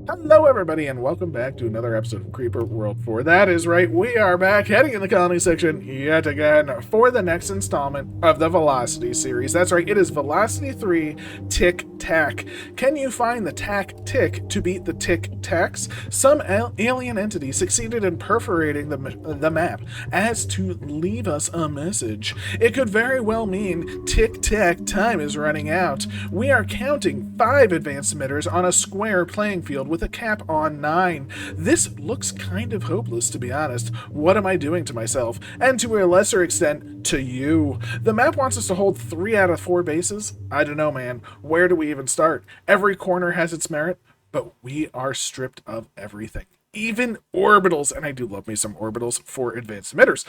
Hello, everybody, and welcome back to another episode of Creeper World 4. That is right, we are back heading in the colony section yet again for the next installment of the Velocity series. That's right, it is Velocity 3 TicTac. Can you find the tac-tick to beat the tic-tacs? Some alien entity succeeded in perforating the map as to leave us a message. It could very well mean tic-tac time is running out. We are counting 5 advanced emitters on a square playing field with a cap on 9. This looks kind of hopeless, to be honest. What am I doing to myself? And to a lesser extent, to you. The map wants us to hold 3 out of 4 bases? I don't know, man. Where do we even start? Every corner has its merit, but we are stripped of everything. Even orbitals, and I do love me some orbitals for advanced emitters.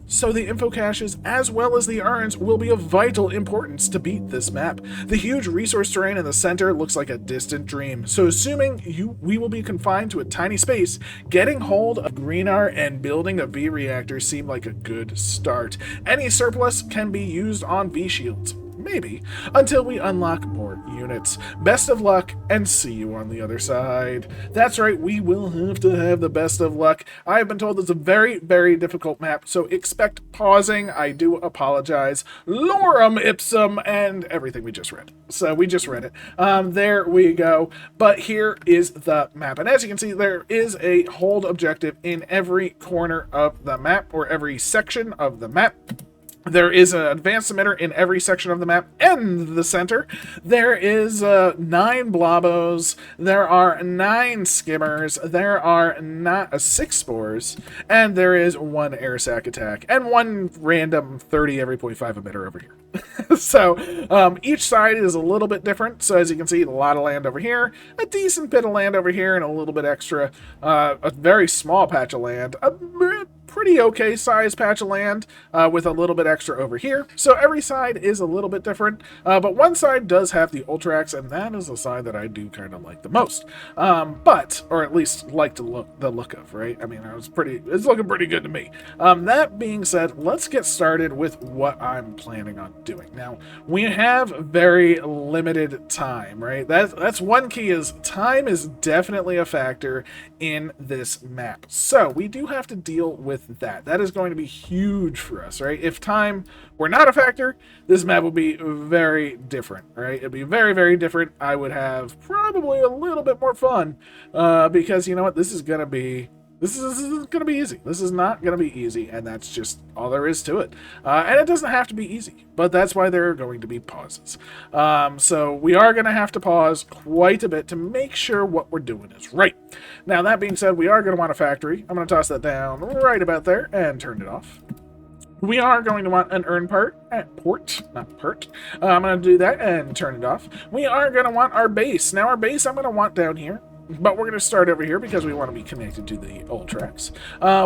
So the info caches, as well as the urns, will be of vital importance to beat this map. The huge resource terrain in the center looks like a distant dream, so assuming we will be confined to a tiny space, getting hold of Greenar and building a V-reactor seem like a good start. Any surplus can be used on V-shields. Maybe, until we unlock more units. Best of luck, and see you on the other side. That's right, we will have to have the best of luck. I have been told it's a very, very difficult map, so expect pausing. I do apologize. Lorem ipsum, and everything we just read. So we just read it. There we go. But here is the map, and as you can see, there is a hold objective in every corner of the map, or every section of the map. There is an advanced emitter in every section of the map and the center. There is 9 blobos. There are 9 skimmers. There are 6 spores. And there is 1 air sac attack. And 1 random 30 every 0.5 emitter over here. So each side is a little bit different. So as you can see, a lot of land over here. A decent bit of land over here and a little bit extra. A very small patch of land. A pretty okay size patch of land with a little bit extra over here. So every side is a little bit different, but one side does have the Ultrax, and that is the side that I do kind of like the most. Or at least like the look of, right? I mean, it's looking pretty good to me. That being said, let's get started with what I'm planning on doing. Now, we have very limited time, right? That's one key, is time is definitely a factor in this map. So we do have to deal with that. That is going to be huge for us, right? If time were not a factor, this map would be very different, right? It'd be very, very different. I would have probably a little bit more fun because you know what? This is going to be easy. This is not going to be easy, and that's just all there is to it. And it doesn't have to be easy, but that's why there are going to be pauses. So we are going to have to pause quite a bit to make sure what we're doing is right. Now, that being said, we are going to want a factory. I'm going to toss that down right about there and turn it off. We are going to want an urn port. I'm going to do that and turn it off. We are going to want our base. Now, our base I'm going to want down here. But we're going to start over here because we want to be connected to the Ultrax.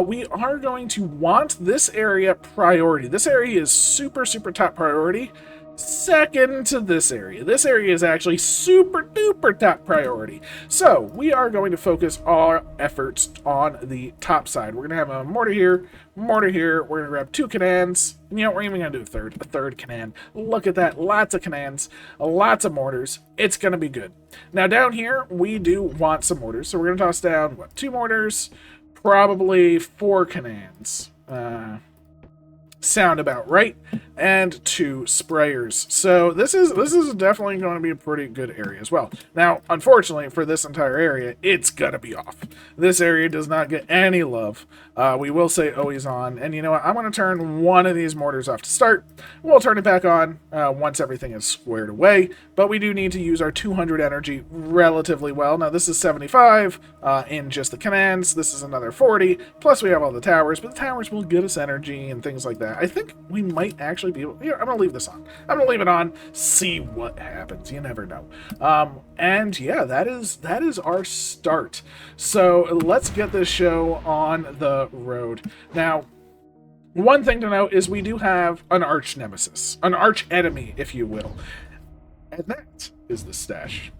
We are going to want this area priority. This area is super, super top priority. Second to this area. This area is actually super duper top priority. So we are going to focus our efforts on the top side. We're going to have a mortar here. We're going to grab 2 cannons. You know, we're even going to do a third cannon. Look at that. Lots of cannons, lots of mortars. It's going to be good. Now down here, we do want some mortars. So we're going to toss down, 2 mortars, probably 4 cannons. Sound about right, and 2 sprayers. So this is definitely going to be a pretty good area as well. Now, unfortunately for this entire area, it's gonna be off. This area does not get any love. We will say always on, and you know what? I'm gonna turn one of these mortars off to start. We'll turn it back on once everything is squared away, but we do need to use our 200 energy relatively well. Now this is 75 in just the cannons. This is another 40, plus we have all the towers, but the towers will get us energy and things like that. I think we might actually be able... Here, I'm going to leave this on. I'm going to leave it on, see what happens. You never know. And yeah, that is our start. So let's get this show on the road. Now, one thing to note is we do have an arch nemesis, an arch enemy, if you will. And that is the stash.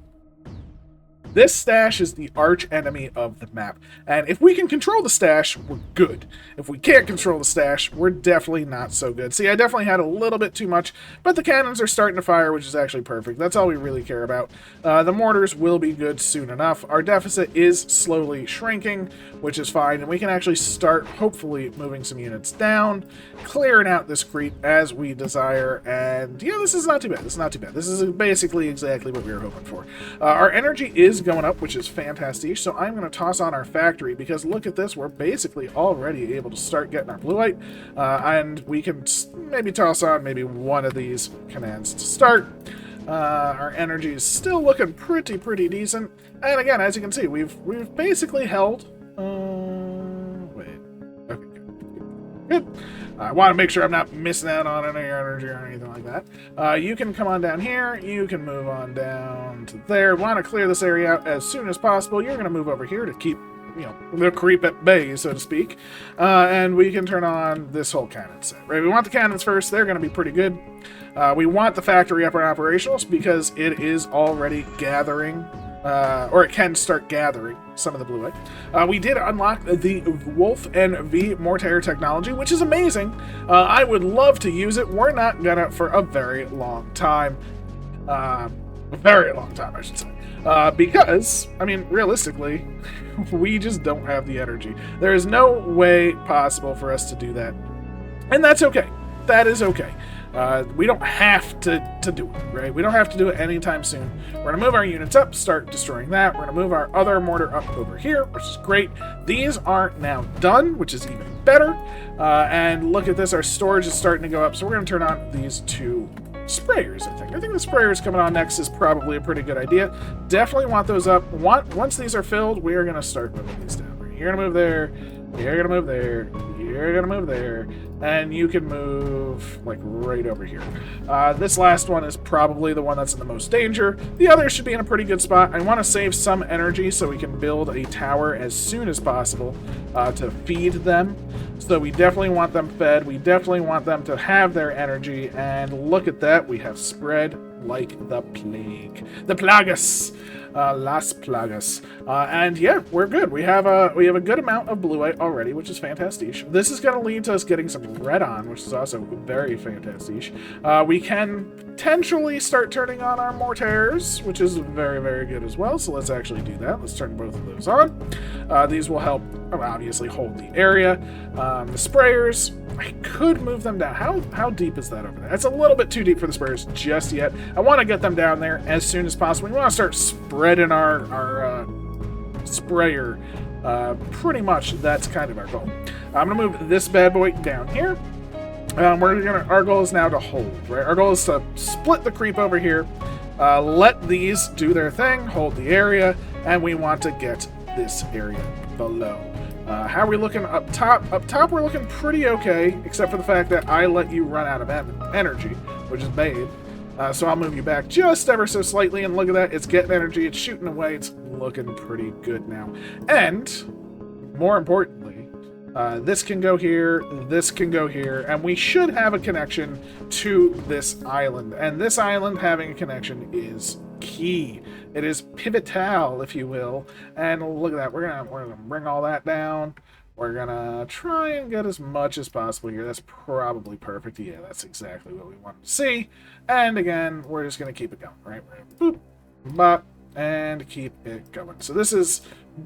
This stash is the arch enemy of the map. And if we can control the stash, we're good. If we can't control the stash, we're definitely not so good. See, I definitely had a little bit too much, but the cannons are starting to fire, which is actually perfect. That's all we really care about. The mortars will be good soon enough. Our deficit is slowly shrinking, which is fine, and we can actually start, hopefully, moving some units down, clearing out this creep as we desire, and yeah, this is not too bad. This is not too bad. This is basically exactly what we were hoping for. Our energy is going up, which is fantastic, so I'm going to toss on our factory, because look at this, we're basically already able to start getting our blueite, and we can maybe toss on maybe one of these cannons to start. Our energy is still looking pretty decent, and again, as you can see, we've basically held. Wait, okay, good. I want to make sure I'm not missing out on any energy or anything like that. You can come on down here. You can move on down to there. Want to clear this area out as soon as possible. You're going to move over here to keep, you know, the creep at bay, so to speak. And we can turn on this whole cannon set, right? We want the cannons first. They're going to be pretty good. We want the factory up and operational because it is already gathering, or it can start gathering some of the blueite. We did unlock the Wolf and V mortar technology, which is amazing. I would love to use it. We're not gonna for a very long time. A very long time, I should say. Because, I mean, realistically, we just don't have the energy. There is no way possible for us to do that. And that's okay. That is okay. We don't have to do it, right? We don't have to do it anytime soon. We're going to move our units up, start destroying that. We're going to move our other mortar up over here, which is great. These are now done, which is even better. And look at this, our storage is starting to go up, so we're going to turn on these two sprayers, I think. I think the sprayers coming on next is probably a pretty good idea. Definitely want those up. Once these are filled, we are going to start moving these down. You're going to move there. You're going to move there. You're going to move there. And you can move, like, right over here. This last one is probably the one that's in the most danger. The others should be in a pretty good spot. I want to save some energy so we can build a tower as soon as possible to feed them. So we definitely want them fed. We definitely want them to have their energy. And look at that. We have spread like the plague. The plagas. Las Plagas. And yeah, we're good. We have a good amount of blueite already, which is fantastic. This is going to lead to us getting some red on, which is also very fantastic. We can potentially start turning on our mortars, which is very good as well. So let's actually do that. Let's turn both of those on. These will help, obviously, hold the area. The sprayers, I could move them down. How deep is that over there? It's a little bit too deep for the sprayers just yet. I want to get them down there as soon as possible. We want to start spreading our sprayer. Pretty much that's kind of our goal. I'm gonna move this bad boy down here. Our goal is now to hold, right? Our goal is to split the creep over here, let these do their thing, hold the area, and we want to get this area below. How are we looking up top? Up top, we're looking pretty okay, except for the fact that I let you run out of energy, which is bad. So I'll move you back just ever so slightly, and look at that. It's getting energy. It's shooting away. It's looking pretty good now. And, more importantly, this can go here, this can go here, and we should have a connection to this island. And this island having a connection is key. It is pivotal, if you will. And look at that. We're gonna bring all that down. We're gonna try and get as much as possible here. That's probably perfect. Yeah, that's exactly what we wanted to see. And again, we're just gonna keep it going, right? We're gonna boop, bop, and keep it going. So this is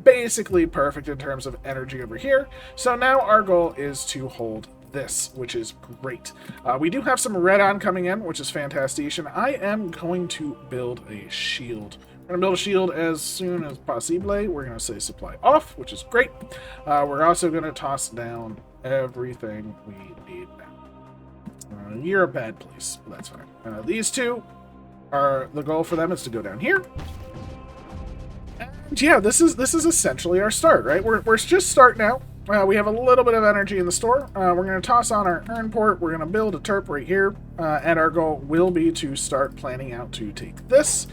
basically perfect in terms of energy over here. So now our goal is to hold this, which is great. We do have some red on coming in, which is fantastic. And I am going to build a shield. We're going to build a shield as soon as possible. We're going to say supply off, which is great. We're also going to toss down everything we need now. You're a bad place, but that's fine. These two are the goal for them is to go down here. And yeah, this is essentially our start, right? We're just starting out. We have a little bit of energy in the store. We're going to toss on our urn port. We're going to build a terp right here. And our goal will be to start planning out to take this.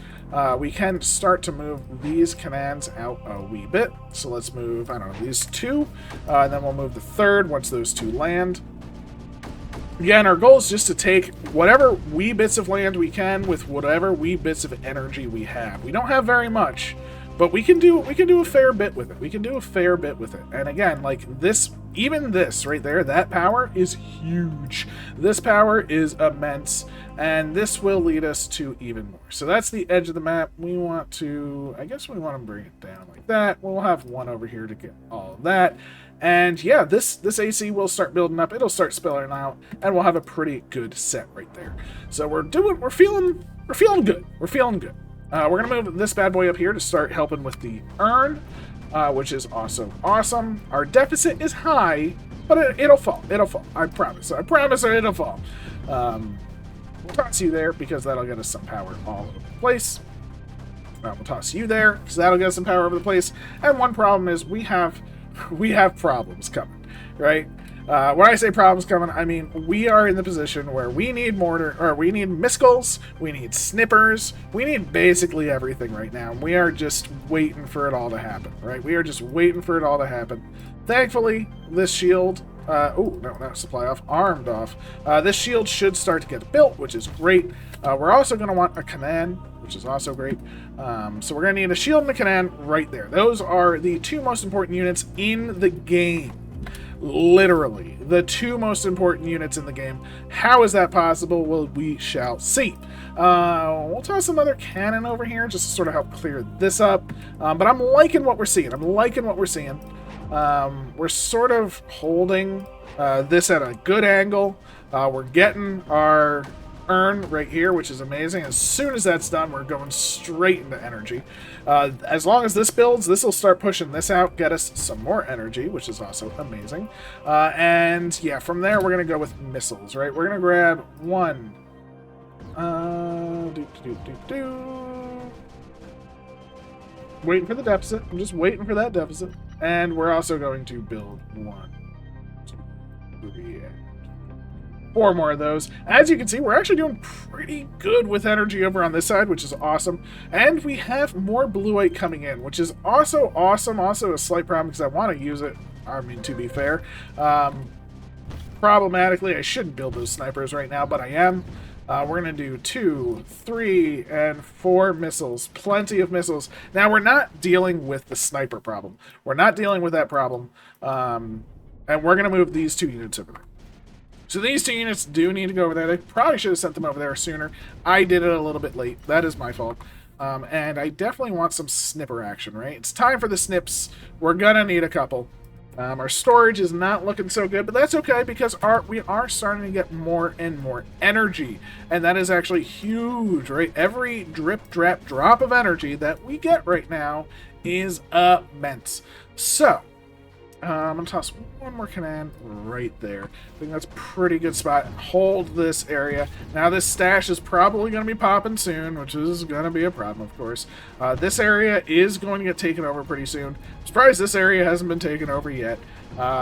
We can start to move these commands out a wee bit. So let's move, I don't know, these two. And then we'll move the third once those two land. Again, our goal is just to take whatever wee bits of land we can with whatever wee bits of energy we have. We don't have very much, But we can do a fair bit with it. We can do a fair bit with it. And again, like this, even this right there, that power is huge. This power is immense, and this will lead us to even more. So that's the edge of the map. We want to, I guess we want to bring it down like that. We'll have one over here to get all of that. And yeah, this AC will start building up. It'll start spilling out, and we'll have a pretty good set right there. So we're feeling good. We're feeling good. We're going to move this bad boy up here to start helping with the urn, which is also awesome. Our deficit is high, but it'll fall. It'll fall. I promise. I promise it'll fall. We'll toss you there because that'll get us some power all over the place. We'll toss you there because that'll get us some power over the place. And one problem is we have problems coming, right? When I say problems coming, I mean we are in the position where we need we need missiles, we need snippers, we need basically everything right now. We are just waiting for it all to happen, right? We are just waiting for it all to happen. Thankfully, this shield, oh, no, not supply off, armed off. This shield should start to get built, which is great. We're also going to want a cannon, which is also great. So we're going to need a shield and a cannon right there. Those are the two most important units in the game. Literally, the two most important units in the game. How is that possible? Well, we shall see. We'll toss another cannon over here just to sort of help clear this up. But I'm liking what we're seeing. We're sort of holding this at a good angle. We're getting our urn right here, which is amazing. As soon as that's done, we're going straight into energy. As long as this builds, this will start pushing this out, get us some more energy, which is also amazing. And yeah, from there, we're going to go with missiles, right? We're going to grab one. Waiting for the deficit. I'm just waiting for that deficit. And we're also going to build 1, 2, 3, and 4 more of those. As you can see, we're actually doing pretty good with energy over on this side, which is awesome. And we have more blueite coming in, which is also awesome. Also a slight problem because I want to use it. I mean, to be fair. Problematically, I shouldn't build those snipers right now, but I am. We're going to do 2, 3, and 4 missiles. Plenty of missiles. Now, we're not dealing with the sniper problem. We're not dealing with that problem. And we're going to move these 2 units over there. So these 2 units do need to go over there. They probably should have sent them over there sooner. I did it a little bit late. That is my fault. And I definitely want some snipper action, right? It's time for the snips. We're going to need a couple. Our storage is not looking so good, but that's okay because we are starting to get more and more energy. And that is actually huge, right? Every drip, drop of energy that we get right now is immense. So, I'm going to toss one more cannon right there. I think that's a pretty good spot. Hold this area. Now, this stash is probably going to be popping soon, which is going to be a problem, of course. This area is going to get taken over pretty soon. I'm surprised this area hasn't been taken over yet.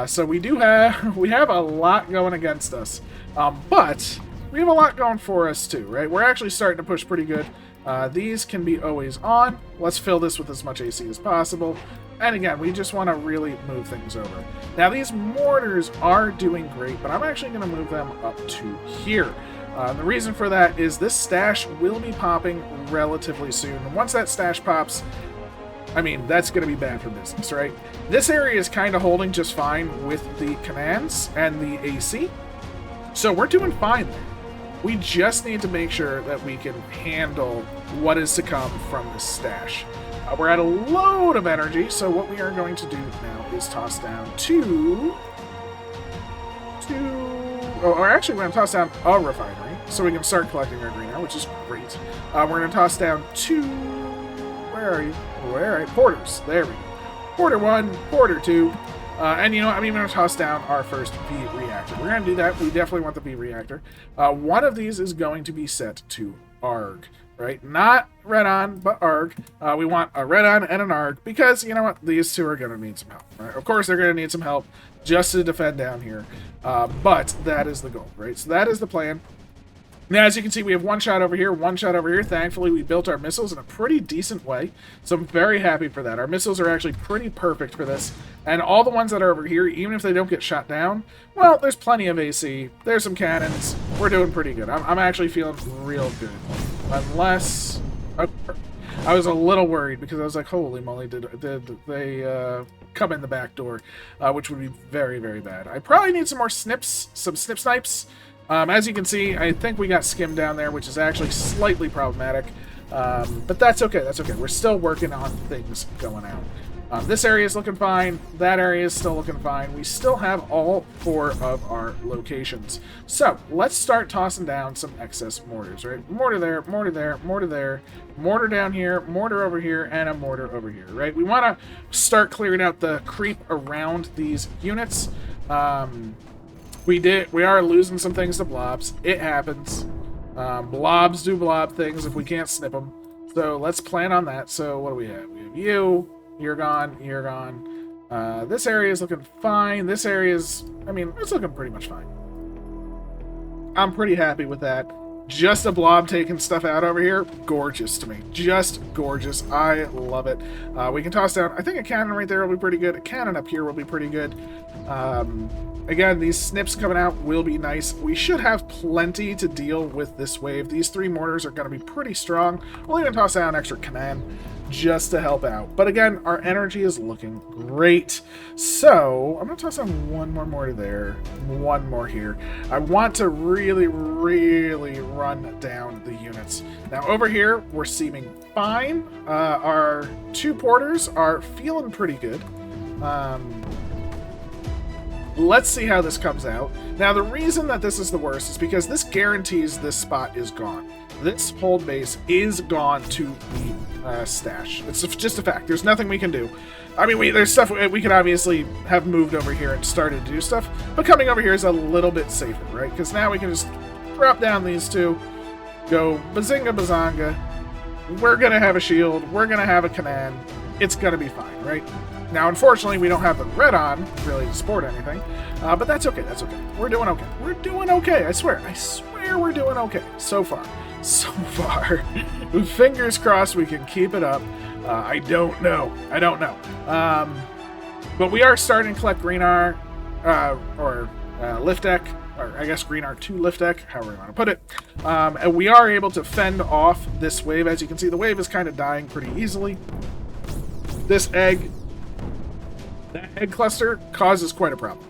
So we have a lot going against us. But we have a lot going for us, too, right? We're actually starting to push pretty good. These can be always on. Let's fill this with as much AC as possible. And again, we just want to really move things over. Now, these mortars are doing great, but I'm actually going to move them up to here. The reason for that is this stash will be popping relatively soon. And once that stash pops, I mean, that's going to be bad for business, right? This area is kind of holding just fine with the cannons and the AC. So we're doing fine there. We just need to make sure that we can handle what is to come from this stash. We're at a load of energy, so what we are going to do now is toss down or actually we're going to toss down a refinery, so we can start collecting our green now, which is great. We're going to toss down 2, where are you? Where are you? Porters, there we go. Porter 1, Porter 2, and you know what, I'm even going to toss down our first V reactor. We're going to do that, we definitely want the V reactor. One of these is going to be set to ARG. Right? Not red on, but ARG. We want a red on and an ARG because, you know what, these 2 are going to need some help. Right? Of course, they're going to need some help just to defend down here. But that is the goal, right? So that is the plan. Now, as you can see, we have 1 shot over here, 1 shot over here. Thankfully, we built our missiles in a pretty decent way. So I'm very happy for that. Our missiles are actually pretty perfect for this. And all the ones that are over here, even if they don't get shot down, well, there's plenty of AC. There's some cannons. We're doing pretty good. I'm actually feeling real good. Unless... I was a little worried because I was like, holy moly, did they come in the back door, which would be very, very bad. I probably need some more snips, some snip snipes. As you can see, I think we got skimmed down there, which is actually slightly problematic. But that's okay, that's okay. We're still working on things going out. This area is looking fine. That area is still looking fine. We still have all 4 of our locations. So let's start tossing down some excess mortars, right? Mortar there, mortar there, mortar there, mortar down here, mortar over here, and a mortar over here, right? We want to start clearing out the creep around these units. We are losing some things to blobs. It happens. Blobs do blob things if we can't snip them. So let's plan on that. So what do we have? We have you. You're gone. You're gone. This area is looking fine. This area is, I mean, it's looking pretty much fine. I'm pretty happy with that. Just a blob taking stuff out over here. Gorgeous to me. Just gorgeous. I love it. We can toss down, I think a cannon right there will be pretty good. A cannon up here will be pretty good. Again, these snips coming out will be nice. We should have plenty to deal with this wave. These 3 mortars are going to be pretty strong. We'll even toss down an extra cannon just to help out. But again, our energy is looking great. So I'm going to toss on 1 more mortar there, 1 more here. I want to really, really run down the units. Now over here, we're seeming fine. Our 2 porters are feeling pretty good. Let's see how this comes out. Now, the reason that this is the worst is because this guarantees this spot is gone. This hold base is gone to the stash. It's just a fact. There's nothing we can do. I mean, there's stuff we could obviously have moved over here and started to do stuff, but coming over here is a little bit safer, right? Because now we can just drop down these 2, go bazinga bazanga. We're going to have a shield. We're going to have a cannon. It's going to be fine, right? Now, unfortunately, we don't have the red on, really, to support anything. But that's okay, that's okay. We're doing okay. We're doing okay, I swear. I swear we're doing okay. So far. So far. Fingers crossed we can keep it up. I don't know. I don't know. But we are starting to collect green R, or lift deck, or I guess green R2 lift deck, however you want to put it. And we are able to fend off this wave. As you can see, the wave is kind of dying pretty easily. This egg... That egg cluster causes quite a problem.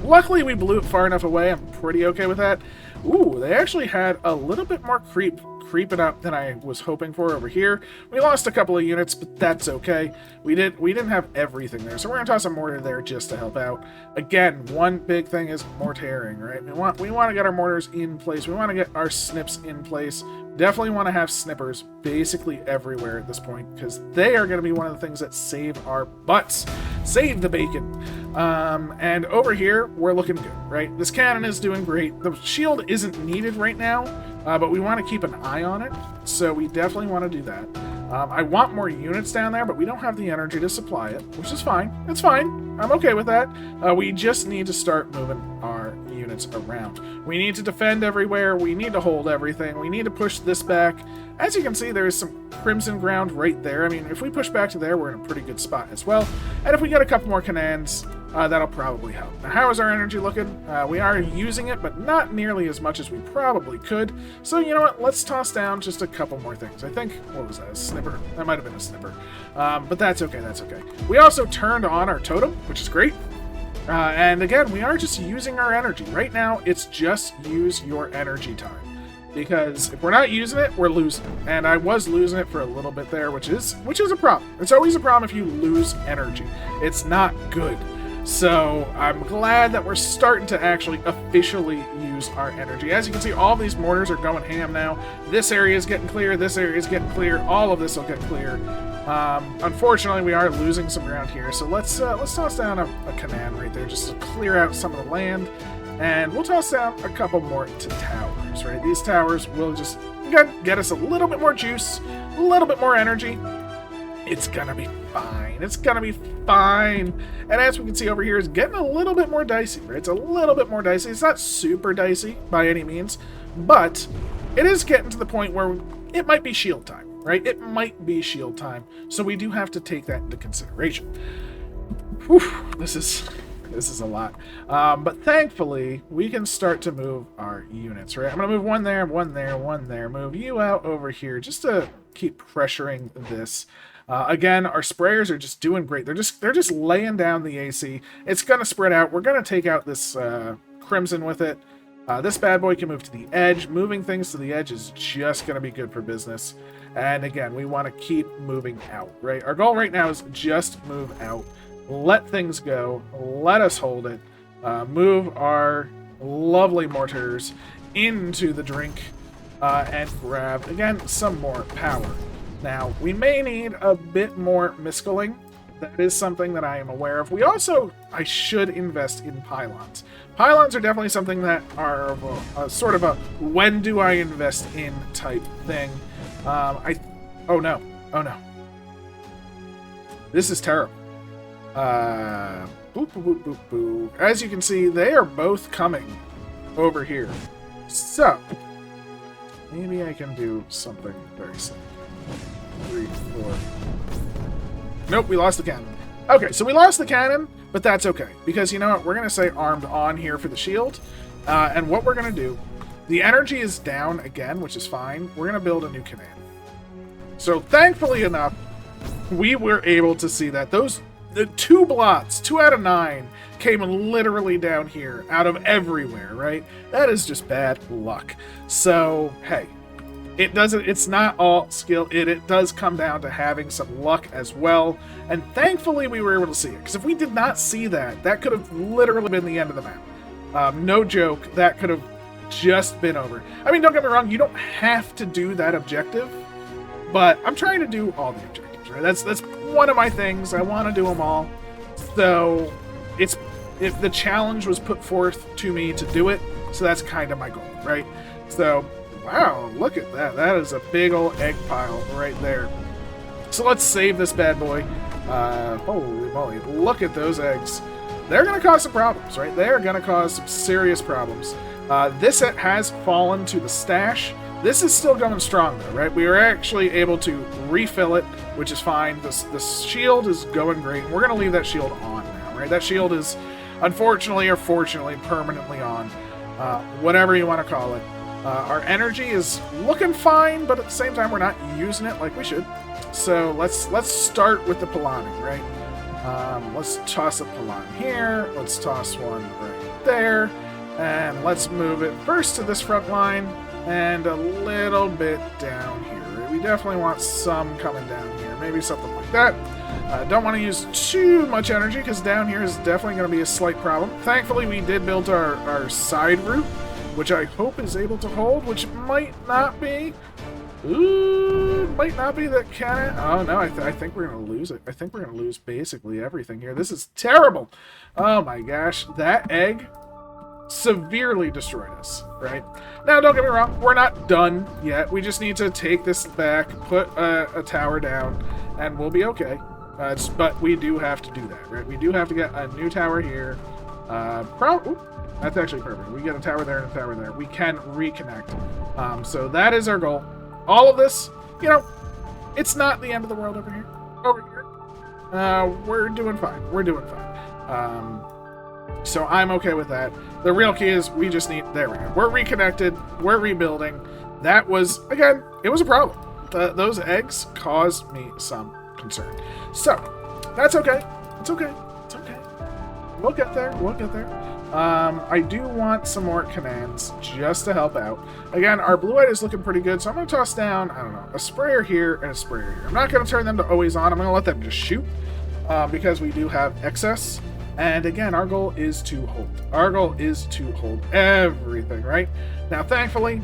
Luckily, we blew it far enough away. I'm pretty okay with that. Ooh, they actually had a little bit more creeping up than I was hoping for over here. We lost a couple of units, but that's okay. We didn't have everything there, so we're gonna toss a mortar there just to help out. Again, one big thing is mortaring, right? We want to get our mortars in place. We want to get our snips in place. Definitely want to have snippers basically everywhere at this point, because they are going to be one of the things that save our butts. Save the bacon. And over here, we're looking good, right? This cannon is doing great. The shield isn't needed right now, but we want to keep an eye on it, so we definitely want to do that. I want more units down there, but we don't have the energy to supply it, which is fine. It's fine. I'm okay with that. We just need to start moving our units around. We need to defend everywhere. We need to hold everything. We need to push this back. As you can see, there is some crimson ground right there. I mean, if we push back to there, we're in a pretty good spot as well. And if we get a couple more cannons, that'll probably help. Now, how is our energy looking? We are using it, but not nearly as much as we probably could. So, you know what? Let's toss down just a couple more things. I think, what was that? A snipper? That might have been a snipper. But that's okay. That's okay. We also turned on our totem, which is great. And again, we are just using our energy. Right now, it's just use your energy time. Because if we're not using it, we're losing it. And I was losing it for a little bit there, which is a problem. It's always a problem if you lose energy. It's not good. So I'm glad that we're starting to actually officially use our energy. As you can see, all these mortars are going ham now. This area is getting clear. This area is getting clear. All of this will get clear. Unfortunately, we are losing some ground here. So let's toss down a cannon right there just to clear out some of the land. And we'll toss down a couple more to towers, right? These towers will just, again, get us a little bit more juice, a little bit more energy. It's gonna be fine. It's gonna be fine. And as we can see over here, it's getting a little bit more dicey, right? It's a little bit more dicey. It's not super dicey by any means, but it is getting to the point where it might be shield time, right? It might be shield time. So we do have to take that into consideration. Whew, this is This is a lot. But thankfully, we can start to move our units, right? I'm going to move one there, one there, one there. Move you out over here just to keep pressuring this. Again, our sprayers are just doing great. They're just laying down the AC. It's going to spread out. We're going to take out this Crimson with it. This bad boy can move to the edge. Moving things to the edge is just going to be good for business. And again, we want to keep moving out, right? Our goal right now is just move out. Let things go. Let us hold it. Move our lovely mortars into the drink and grab, again, some more power. Now, we may need a bit more miscaling. That is something that I am aware of. I should invest in pylons. Pylons are definitely something that are sort of a when do I invest in type thing. Oh no. This is terrible. Boop, boop, boop, boop, boop. As you can see, they are both coming over here. So, maybe I can do something very simple. 3, 4. Nope, we lost the cannon. Okay, so we lost the cannon, but that's okay. Because you know what? We're going to say armed on here for the shield. And what we're going to do, the energy is down again, which is fine. We're going to build a new cannon. So thankfully enough, we were able to see that. The 2 blots, 2 out of 9, came literally down here, out of everywhere, right? That is just bad luck. So, hey. It's not all skill. It does come down to having some luck as well. And thankfully we were able to see it. Because if we did not see that, that could have literally been the end of the map. No joke, that could have just been over. I mean, don't get me wrong, you don't have to do that objective. But I'm trying to do all the objectives, right? That's one of my things. I want to do them all. So if the challenge was put forth to me to do it, so that's kind of my goal, right? So... wow, look at that. That is a big old egg pile right there. So let's save this bad boy. Holy moly, look at those eggs. They're going to cause some problems, right? They're going to cause some serious problems. This has fallen to the stash. This is still going strong, though, right? We were actually able to refill it, which is fine. The shield is going great. We're going to leave that shield on now, right? That shield is, unfortunately or fortunately, permanently on. Whatever you want to call it. Our energy is looking fine, but at the same time, we're not using it like we should. So let's start with the Polani, right? Let's toss a Polani here. Let's toss one right there. And let's move it first to this front line and a little bit down here. Right? We definitely want some coming down here. Maybe something like that. Don't want to use too much energy because down here is definitely going to be a slight problem. Thankfully, we did build our side route, which I hope is able to hold, which might not be. Ooh, might not be the cannon. Oh, no, I think we're going to lose it. I think we're going to lose basically everything here. This is terrible. Oh, my gosh. That egg severely destroyed us, right? Now, don't get me wrong. We're not done yet. We just need to take this back, put a tower down, and we'll be okay. But we do have to do that, right? We do have to get a new tower here. That's actually perfect. We get a tower there and a tower there. We can reconnect. So that is our goal. All of this, you know, it's not the end of the world over here. Over here. We're doing fine. We're doing fine. So I'm okay with that. The real key is we just need... there we go. We're reconnected. We're rebuilding. That was, again, it was a problem. Those eggs caused me some concern. So, that's okay. It's okay. It's okay. We'll get there. We'll get there. I do want some more commands just to help out. Again, our blue-eyed is looking pretty good, so I'm going to toss down, I don't know, a sprayer here and a sprayer here. I'm not going to turn them to always on. I'm going to let them just shoot because we do have excess. And again, our goal is to hold. Our goal is to hold everything, right? Now, thankfully,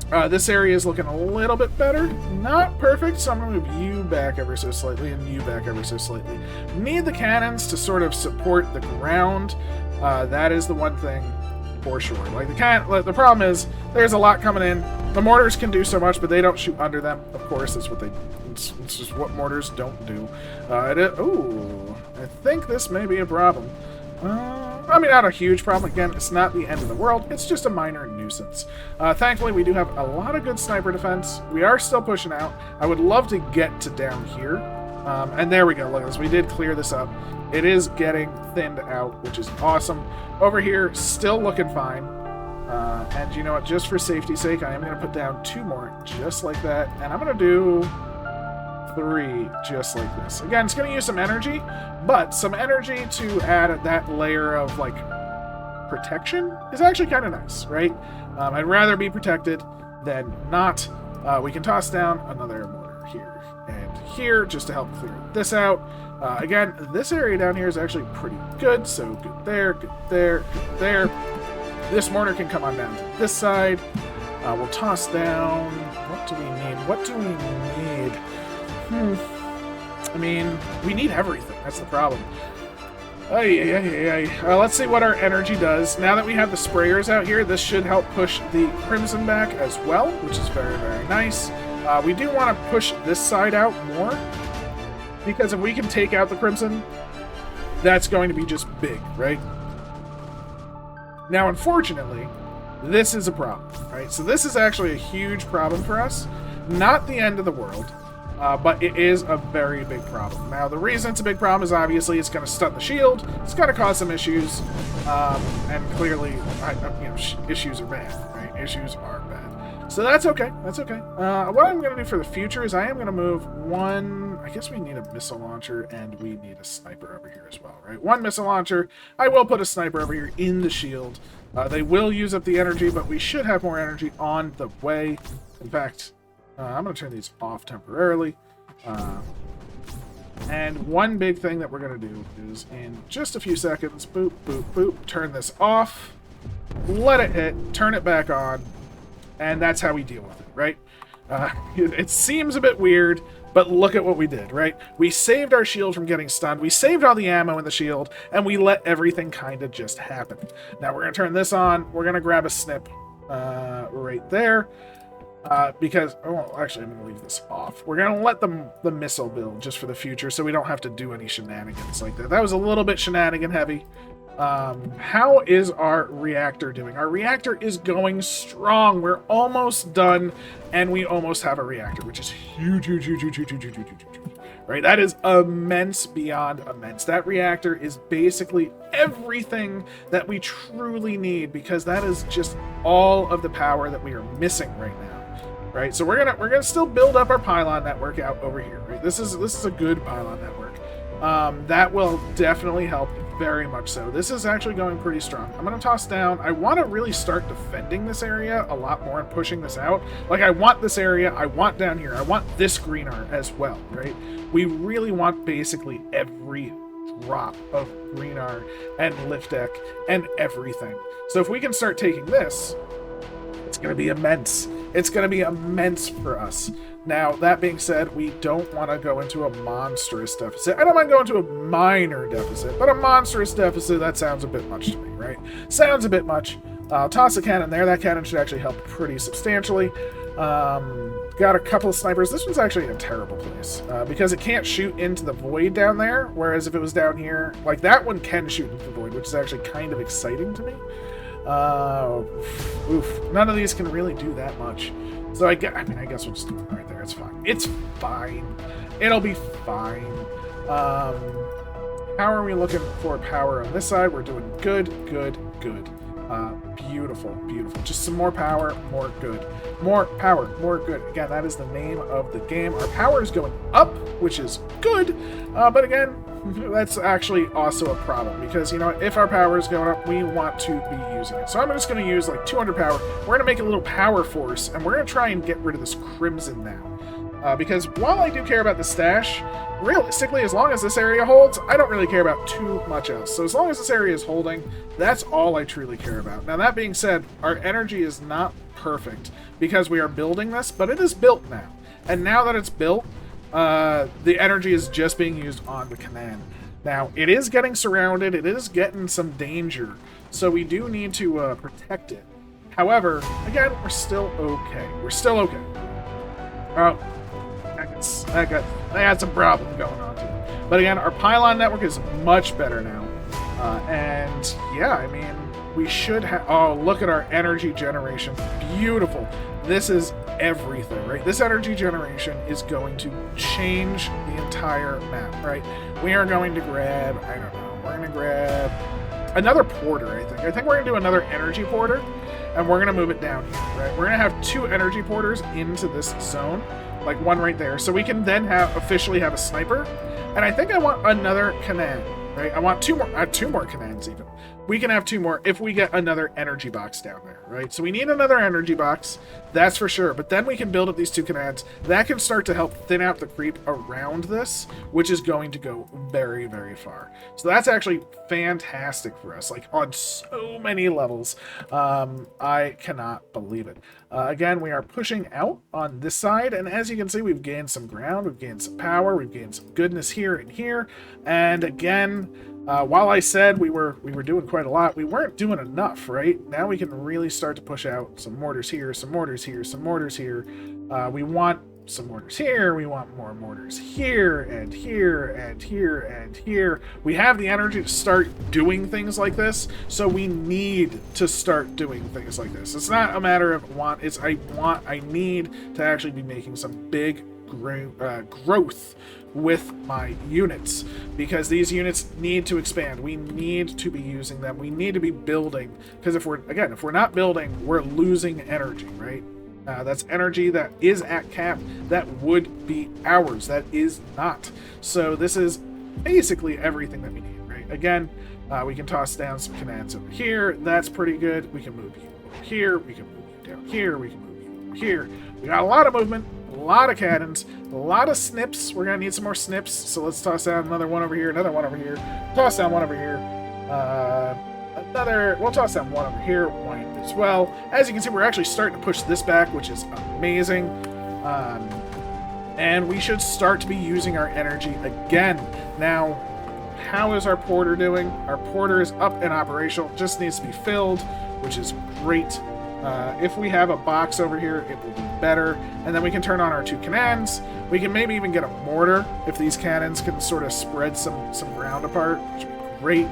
this area is looking a little bit better. Not perfect, so I'm going to move you back ever so slightly and you back ever so slightly. Need the cannons to sort of support the ground. That is the one thing for sure. Like the problem is there's a lot coming in. The mortars can do so much, but they don't shoot under them. Of course, that's what it's just what mortars don't do. Ooh, I think this may be a problem. I mean, not a huge problem. Again, it's not the end of the world. It's just a minor nuisance. Thankfully, we do have a lot of good sniper defense. We are still pushing out. I would love to get to down here. And there we go. Look at this. We did clear this up. It is getting thinned out, which is awesome. Over here, still looking fine. And you know what? Just for safety's sake, I am going to put down 2 more, just like that. And I'm going to do 3, just like this. Again, it's going to use some energy, but some energy to add that layer of, like, protection is actually kind of nice, right? I'd rather be protected than not. We can toss down another mortar here and here just to help clear this out. Again, this area down here is actually pretty good, so good there, good there, good there. This mortar can come on down to this side. We'll toss down... What do we need? What do we need? I mean, we need everything. That's the problem. Let's see what our energy does. Now that we have the sprayers out here, this should help push the crimson back as well, which is very, very nice. We do want to push this side out more, because if we can take out the crimson, that's going to be just big, right? Now, unfortunately, this is a problem, right? So this is actually a huge problem for us. Not the end of the world. But it is a very big problem. Now, the reason it's a big problem is obviously it's going to stun the shield. It's going to cause some issues. And clearly, issues are bad, right? Issues are bad. So that's okay. That's okay. What I'm going to do for the future is I am going to move 1... I guess we need a missile launcher and we need a sniper over here as well, right? 1 missile launcher. I will put a sniper over here in the shield. They will use up the energy, but we should have more energy on the way. In fact... I'm going to turn these off temporarily. And one big thing that we're going to do is in just a few seconds, boop, boop, boop, turn this off, let it hit, turn it back on, and that's how we deal with it, right? It seems a bit weird, but look at what we did, right? We saved our shield from getting stunned, we saved all the ammo in the shield, and we let everything kind of just happen. Now we're going to turn this on, we're going to grab a snip right there. Because, oh, actually, I'm going to leave this off. We're going to let the missile build just for the future so we don't have to do any shenanigans like that. That was a little bit shenanigan heavy. How is our reactor doing? Our reactor is going strong. We're almost done, and we almost have a reactor, which is huge, huge, huge, huge, huge, huge, huge, huge, huge, huge. Right? That is immense beyond immense. That reactor is basically everything that we truly need, because that is just all of the power that we are missing right now. Right, so we're gonna still build up our pylon network out over here. Right, this is a good pylon network. That will definitely help very much so. This is actually going pretty strong. I'm gonna toss down. I want to really start defending this area a lot more and pushing this out. Like, I want this area. I want down here. I want this green art as well. Right, we really want basically every drop of green art and lift deck and everything. So if we can start taking this, it's going to be immense. It's going to be immense for us. Now, that being said, we don't want to go into a monstrous deficit. I don't mind going to a minor deficit, but a monstrous deficit, that sounds a bit much to me, right? Sounds a bit much. I'll toss a cannon there. That cannon should actually help pretty substantially. Got a couple of snipers. This one's actually in a terrible place because it can't shoot into the void down there, whereas if it was down here, like that one can shoot into the void, which is actually kind of exciting to me. None of these can really do that much. So I guess we'll just do it right there. It's fine. It's fine. It'll be fine. How are we looking for power on this side? We're doing good, good, good. Beautiful, beautiful. Just some more power, more good. More power, more good. Again, that is the name of the game. Our power is going up, which is good. But again, that's actually also a problem because, you know, if our power is going up, we want to be using it. So I'm just going to use like 200 power. We're going to make a little power force, and we're going to try and get rid of this crimson now. Because while I do care about the stash, realistically, as long as this area holds, I don't really care about too much else. So as long as this area is holding, that's all I truly care about. Now, that being said, our energy is not perfect because we are building this, but it is built now. And now that it's built, the energy is just being used on the command. Now, it is getting surrounded. It is getting some danger. So we do need to protect it. However, again, we're still okay. We're still okay. Oh, I got some problem going on too. But again, our pylon network is much better now. And yeah, I mean, we should have... Oh, look at our energy generation. Beautiful. This is everything, right? This energy generation is going to change the entire map, right? We are going to grab, I don't know, we're going to grab another porter, I think. I think we're going to do another energy porter, and we're going to move it down here, right? We're going to have 2 energy porters into this zone, like one right there, so we can then officially have a sniper. And I think I want another cannon, right? I want 2 more cannons even. We can have 2 more if we get another energy box down there, right? So we need another energy box, that's for sure. But then we can build up these 2 cannons. That can start to help thin out the creep around this, which is going to go very, very far. So that's actually fantastic for us, like on so many levels. I cannot believe it. Again, we are pushing out on this side, and as you can see, we've gained some ground, we've gained some power, we've gained some goodness here and here. And again, while I said we were doing quite a lot, we weren't doing enough, right? Now we can really start to push out some mortars here, some mortars here, some mortars here. We want some mortars here, we want more mortars here, and here, and here, and here. We have the energy to start doing things like this, so we need to start doing things like this. It's not a matter of want, it's I need to actually be making some big growth with my units, because these units need to expand. We need to be using them. We need to be building, because if we're not building, we're losing energy, right? That's energy that is at cap that would be ours. That is not. So this is basically everything that we need, right? Again, we can toss down some cannons over here. That's pretty good. We can move you over here. We can move you down here. We can move you over here. We got a lot of movement, a lot of cannons, a lot of snips. We're going to need some more snips. So let's toss down another one over here, another one over here. Toss down one over here. We'll toss down one over here, one as well. As you can see, we're actually starting to push this back, which is amazing. And we should start to be using our energy again. Now, how is our porter doing? Our porter is up and operational, just needs to be filled, which is great. If we have a box over here, it will be better. And then we can turn on our 2 cannons. We can maybe even get a mortar if these cannons can sort of spread some ground apart, which would be great.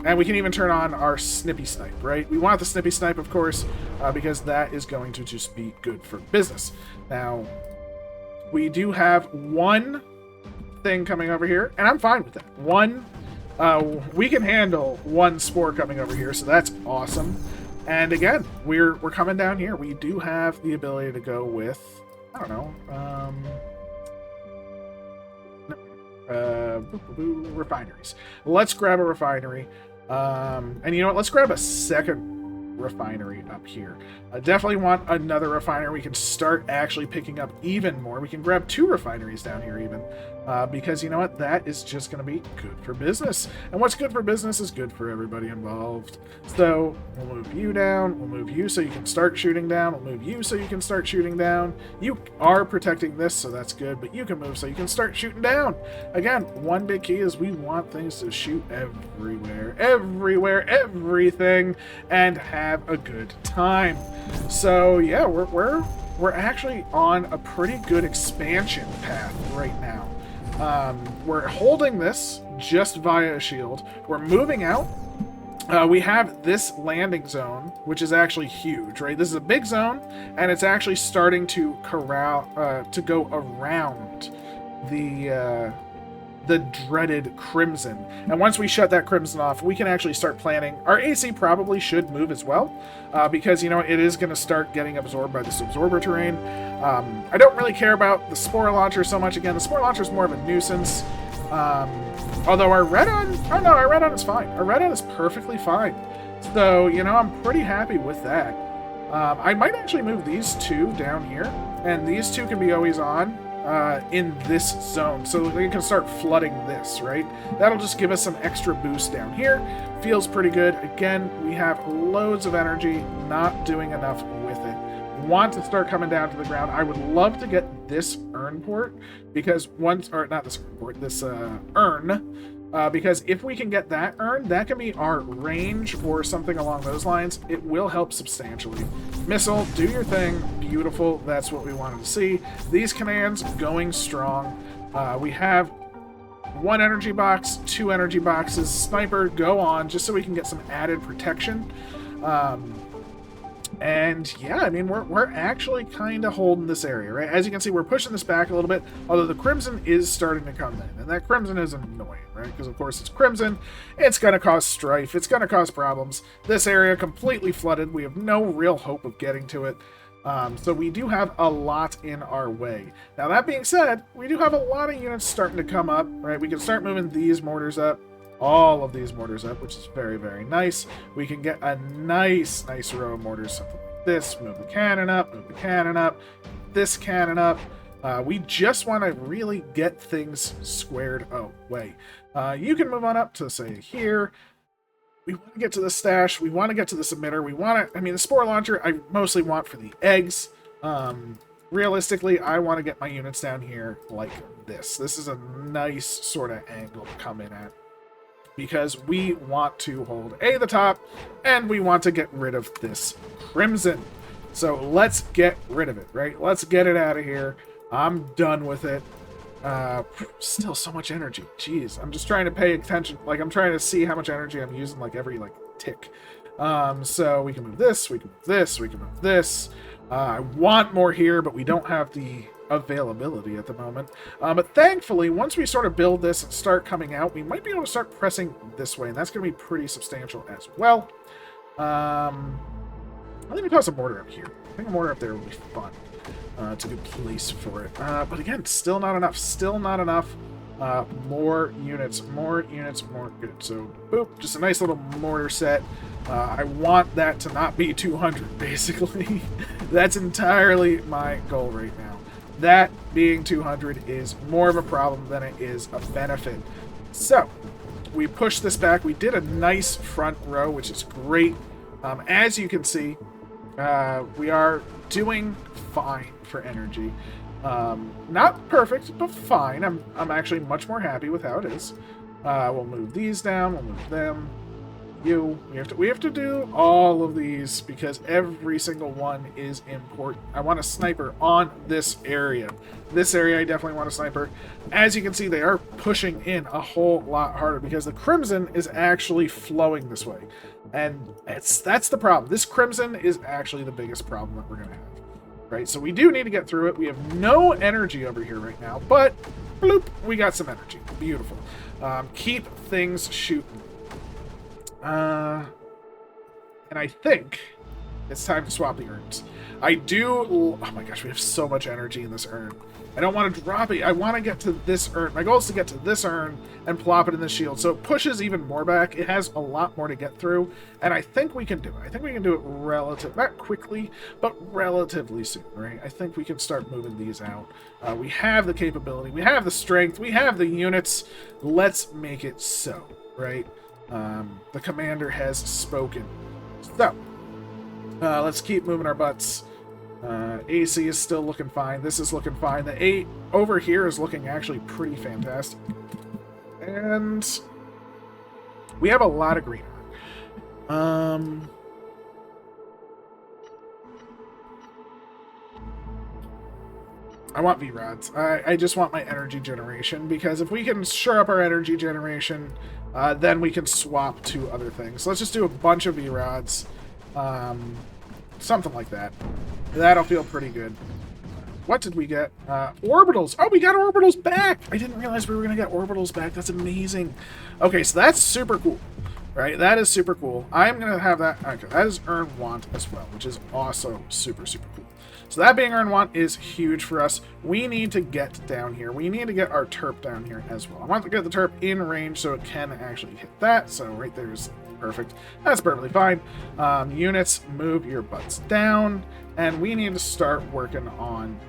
And we can even turn on our snippy snipe, right? We want the snippy snipe, of course, because that is going to just be good for business. Now, we do have one thing coming over here, and I'm fine with that. We can handle 1 spore coming over here, so that's awesome. And again, we're coming down here. We do have the ability to go with, I don't know, refineries. Let's grab a refinery. And you know what? Let's grab a second refinery up here. I definitely want another refinery. We can start actually picking up even more. We can grab 2 refineries down here even. Because you know what? That is just going to be good for business. And what's good for business is good for everybody involved. So we'll move you down. We'll move you so you can start shooting down. We'll move you so you can start shooting down. You are protecting this, so that's good. But you can move so you can start shooting down. Again, one big key is we want things to shoot everywhere, everything, and have a good time. So yeah, we're actually on a pretty good expansion path right now. We're holding this just via a shield. We're moving out. We have this landing zone, which is actually huge, right? This is a big zone, and it's actually starting to to go around the dreaded Crimson. And once we shut that Crimson off, we can actually start planning. Our AC probably should move as well, because, you know, it is going to start getting absorbed by this absorber terrain. I don't really care about the Spore Launcher so much. Again, the Spore Launcher is more of a nuisance. Although our Redon, oh no, our Redon is fine. Our Redon is perfectly fine. So, you know, I'm pretty happy with that. I might actually move these 2 down here, and these 2 can be always on. In this zone, so we can start flooding this, right? That'll just give us some extra boost down here. Feels pretty good. Again, we have loads of energy, not doing enough with it. Want to start coming down to the ground. I would love to get this urn port, because this urn, because if we can get that urn, that can be our range or something along those lines. It will help substantially. Missile, do your thing. Beautiful. That's what we wanted to see. These commands going strong. We have 1 energy box, 2 energy boxes. Sniper, go on, just so we can get some added protection. And yeah, I mean, we're actually kind of holding this area, right? As you can see, we're pushing this back a little bit, although the Crimson is starting to come in. And that Crimson is annoying, right? Because, of course, it's Crimson. It's going to cause strife. It's going to cause problems. This area completely flooded. We have no real hope of getting to it. So we do have a lot in our way. Now, that being said, we do have a lot of units starting to come up, right? We can start moving these mortars up. All of these mortars up, which is very, very nice. We can get a nice row of mortars, something like this. Move the cannon up, move the cannon up, this cannon up. We just want to really get things squared away. You can move on up to, say, here. We want to get to the stash. We want to get to this emitter. We want to, I mean, the spore launcher I mostly want for the eggs. Realistically, I want to get my units down here like this. This is a nice sort of angle to come in at, because we want to hold the top, and we want to get rid of this Crimson. So let's get rid of it, right? Let's get it out of here. I'm done with it. Still so much energy. Jeez, I'm just trying to pay attention. Like, I'm trying to see how much energy I'm using, like, every, like, tick. So we can move this, we can move this, we can move this. I want more here, but we don't have the availability at the moment. But thankfully, once we sort of build this and start coming out, we might be able to start pressing this way, and that's going to be pretty substantial as well. I think we toss a mortar up here. I think a mortar up there will be fun. It's a good place for it. But again, still not enough. Still not enough. More units, more good. So, boop, just a nice little mortar set. I want that to not be 200, basically. That's entirely my goal right now. That being 200 is more of a problem than it is a benefit. So, we push this back. We did a nice front row, which is great. As you can see, we are doing fine for energy. Not perfect, but fine. I'm actually much more happy with how it is. We'll move these down. We'll move them. We have to do all of these because every single one is important. I want a sniper on this area. This area, I definitely want a sniper. As you can see, they are pushing in a whole lot harder because the Crimson is actually flowing this way. And that's the problem. This Crimson is actually the biggest problem that we're going to have. Right? So we do need to get through it. We have no energy over here right now, but bloop, we got some energy. Beautiful. Keep things shooting. And I think it's time to swap the urns. Oh my gosh, we have so much energy in this urn. I don't want to drop it. I want to get to this urn. My goal is to get to this urn and plop it in the shield. So it pushes even more back. It has a lot more to get through. And I think we can do it. I think we can do it not quickly, but relatively soon, right? I think we can start moving these out. We have the capability. We have the strength. We have the units. Let's make it so, right? The commander has spoken. So, let's keep moving our butts. AC is still looking fine. This is looking fine. The 8 over here is looking actually pretty fantastic. And we have a lot of green. I want V-Rods. I just want my energy generation, because if we can shore up our energy generation, then we can swap to other things. So let's just do a bunch of V-Rods. Something like that. That'll feel pretty good. What did we get? Orbitals. Oh, we got orbitals back! I didn't realize we were going to get orbitals back. That's amazing. Okay, so that's super cool. Right? That is super cool. I'm going to have that. Okay, that is Earn Want as well, which is also super, super cool. So that being Earn Want is huge for us. We need to get down here. We need to get our Terp down here as well. I want to get the Terp in range so it can actually hit that. So right there is perfect. That's perfectly fine. Units, move your butts down. And we need to start working on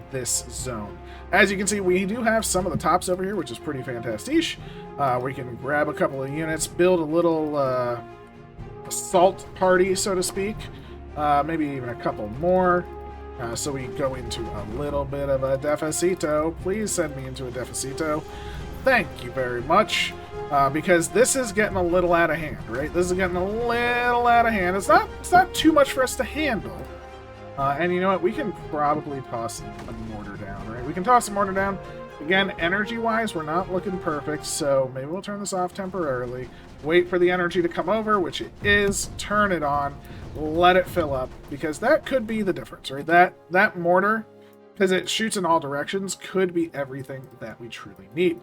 this zone. As you can see, we do have some of the tops over here, which is pretty fantastic. We can grab a couple of units, build a little assault party, so to speak. Maybe even a couple more. So we go into a little bit of a defecito. Please send me into a defecito. Thank you very much. Because this is getting a little out of hand, right? This is getting a little out of hand. It's not too much for us to handle. And you know what? We can probably toss a mortar down, right? We can toss a mortar down. Again, energy-wise, we're not looking perfect, so maybe we'll turn this off temporarily. Wait for the energy to come over, which it is. Turn it on. let it fill up, because that could be the difference, right? That mortar, because it shoots in all directions, could be everything that we truly need.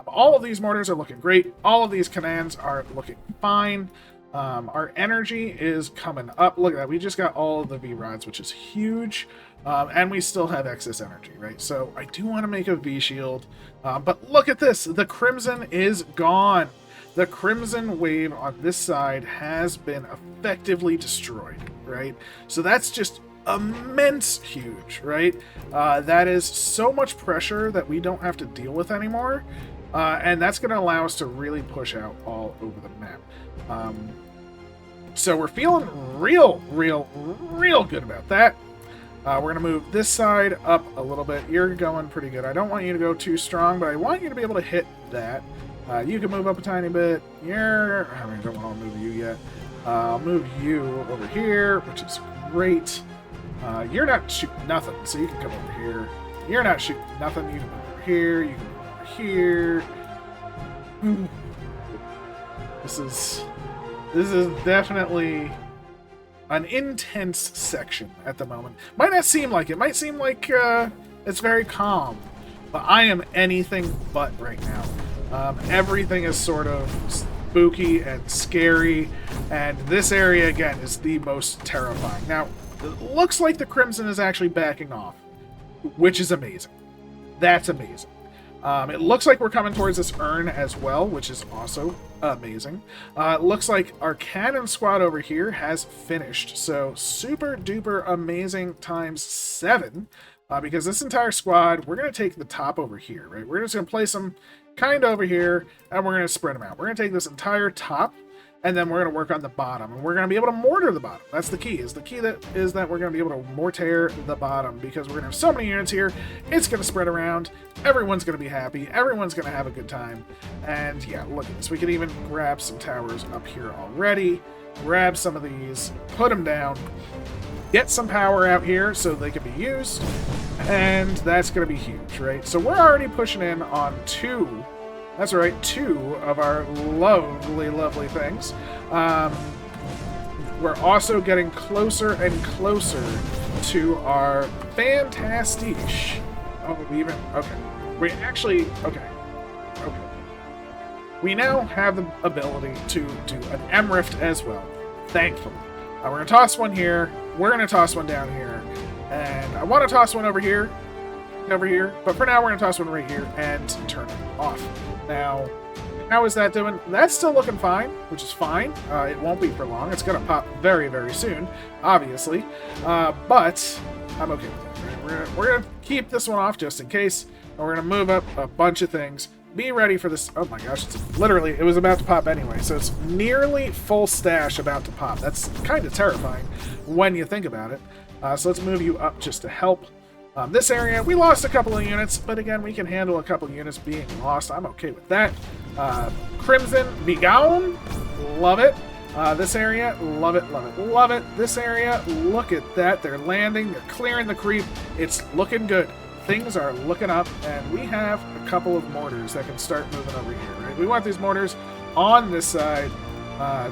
All of these mortars are looking great. All of these cannons are looking fine. Our energy is coming up. Look at that. We just got all of the V-rods, which is huge. And we still have excess energy, right? So I do want to make a V-shield. But look at this. The Crimson is gone. The Crimson wave on this side has been effectively destroyed, right? So that's just immense huge, right? That is so much pressure that we don't have to deal with anymore. And that's going to allow us to really push out all over the map. So we're feeling real good about that. We're going to move this side up a little bit. You're going pretty good. I don't want you to go too strong, but I want you to be able to hit that. You can move up a tiny bit. I don't want to move you yet. I'll move you over here, which is great. You're not shooting nothing, so you can come over here. You're not shooting nothing. You can move over here. You can move over here. This is definitely an intense section at the moment. Might not seem like it. Might seem like it's very calm, but I am anything but right now. Everything is sort of spooky and scary, and this area again is the most terrifying. Now, it looks like the Crimson is actually backing off, which is amazing. That's amazing. It looks like we're coming towards this urn as well, which is also amazing. It looks like our cannon squad over here has finished, so super duper amazing times 7. Because this entire squad, we're going to take the top over here, right? We're just going to place them kind of over here, and we're going to spread them out. We're going to take this entire top, and then we're going to work on the bottom, and we're going to be able to mortar the bottom. That's the key. The key is that we're going to be able to mortar the bottom, because we're going to have so many units here. It's going to spread around. Everyone's going to be happy. Everyone's going to have a good time. And yeah, look at this. We can even grab some towers up here already. Grab some of these, put them down, get some power out here so they can be used, and that's going to be huge, right? So we're already pushing in on 2. That's right, 2 of our lovely things. We're also getting closer and closer to our fantastic. Oh, okay. We now have the ability to do an M-Rift as well, thankfully. We're going to toss one here. We're going to toss one down here. And I want to toss one over here. But for now, we're going to toss one right here and turn it off. Now, how is that doing? That's still looking fine, which is fine. It won't be for long. It's going to pop very soon, obviously. But I'm okay with it. We're going to keep this one off just in case. And we're going to move up a bunch of things. Be ready for this. Oh my gosh, it was about to pop anyway. So it's nearly full stash about to pop. That's kind of terrifying when you think about it. So let's move you up just to help. This area, we lost a couple of units, but again, we can handle a couple of units being lost. I'm okay with that. Crimson, be gone. Love it. This area, love it. This area, look at that. They're landing. They're clearing the creep. It's looking good. Things are looking up, and we have a couple of mortars that can start moving over here, right? We want these mortars on this side,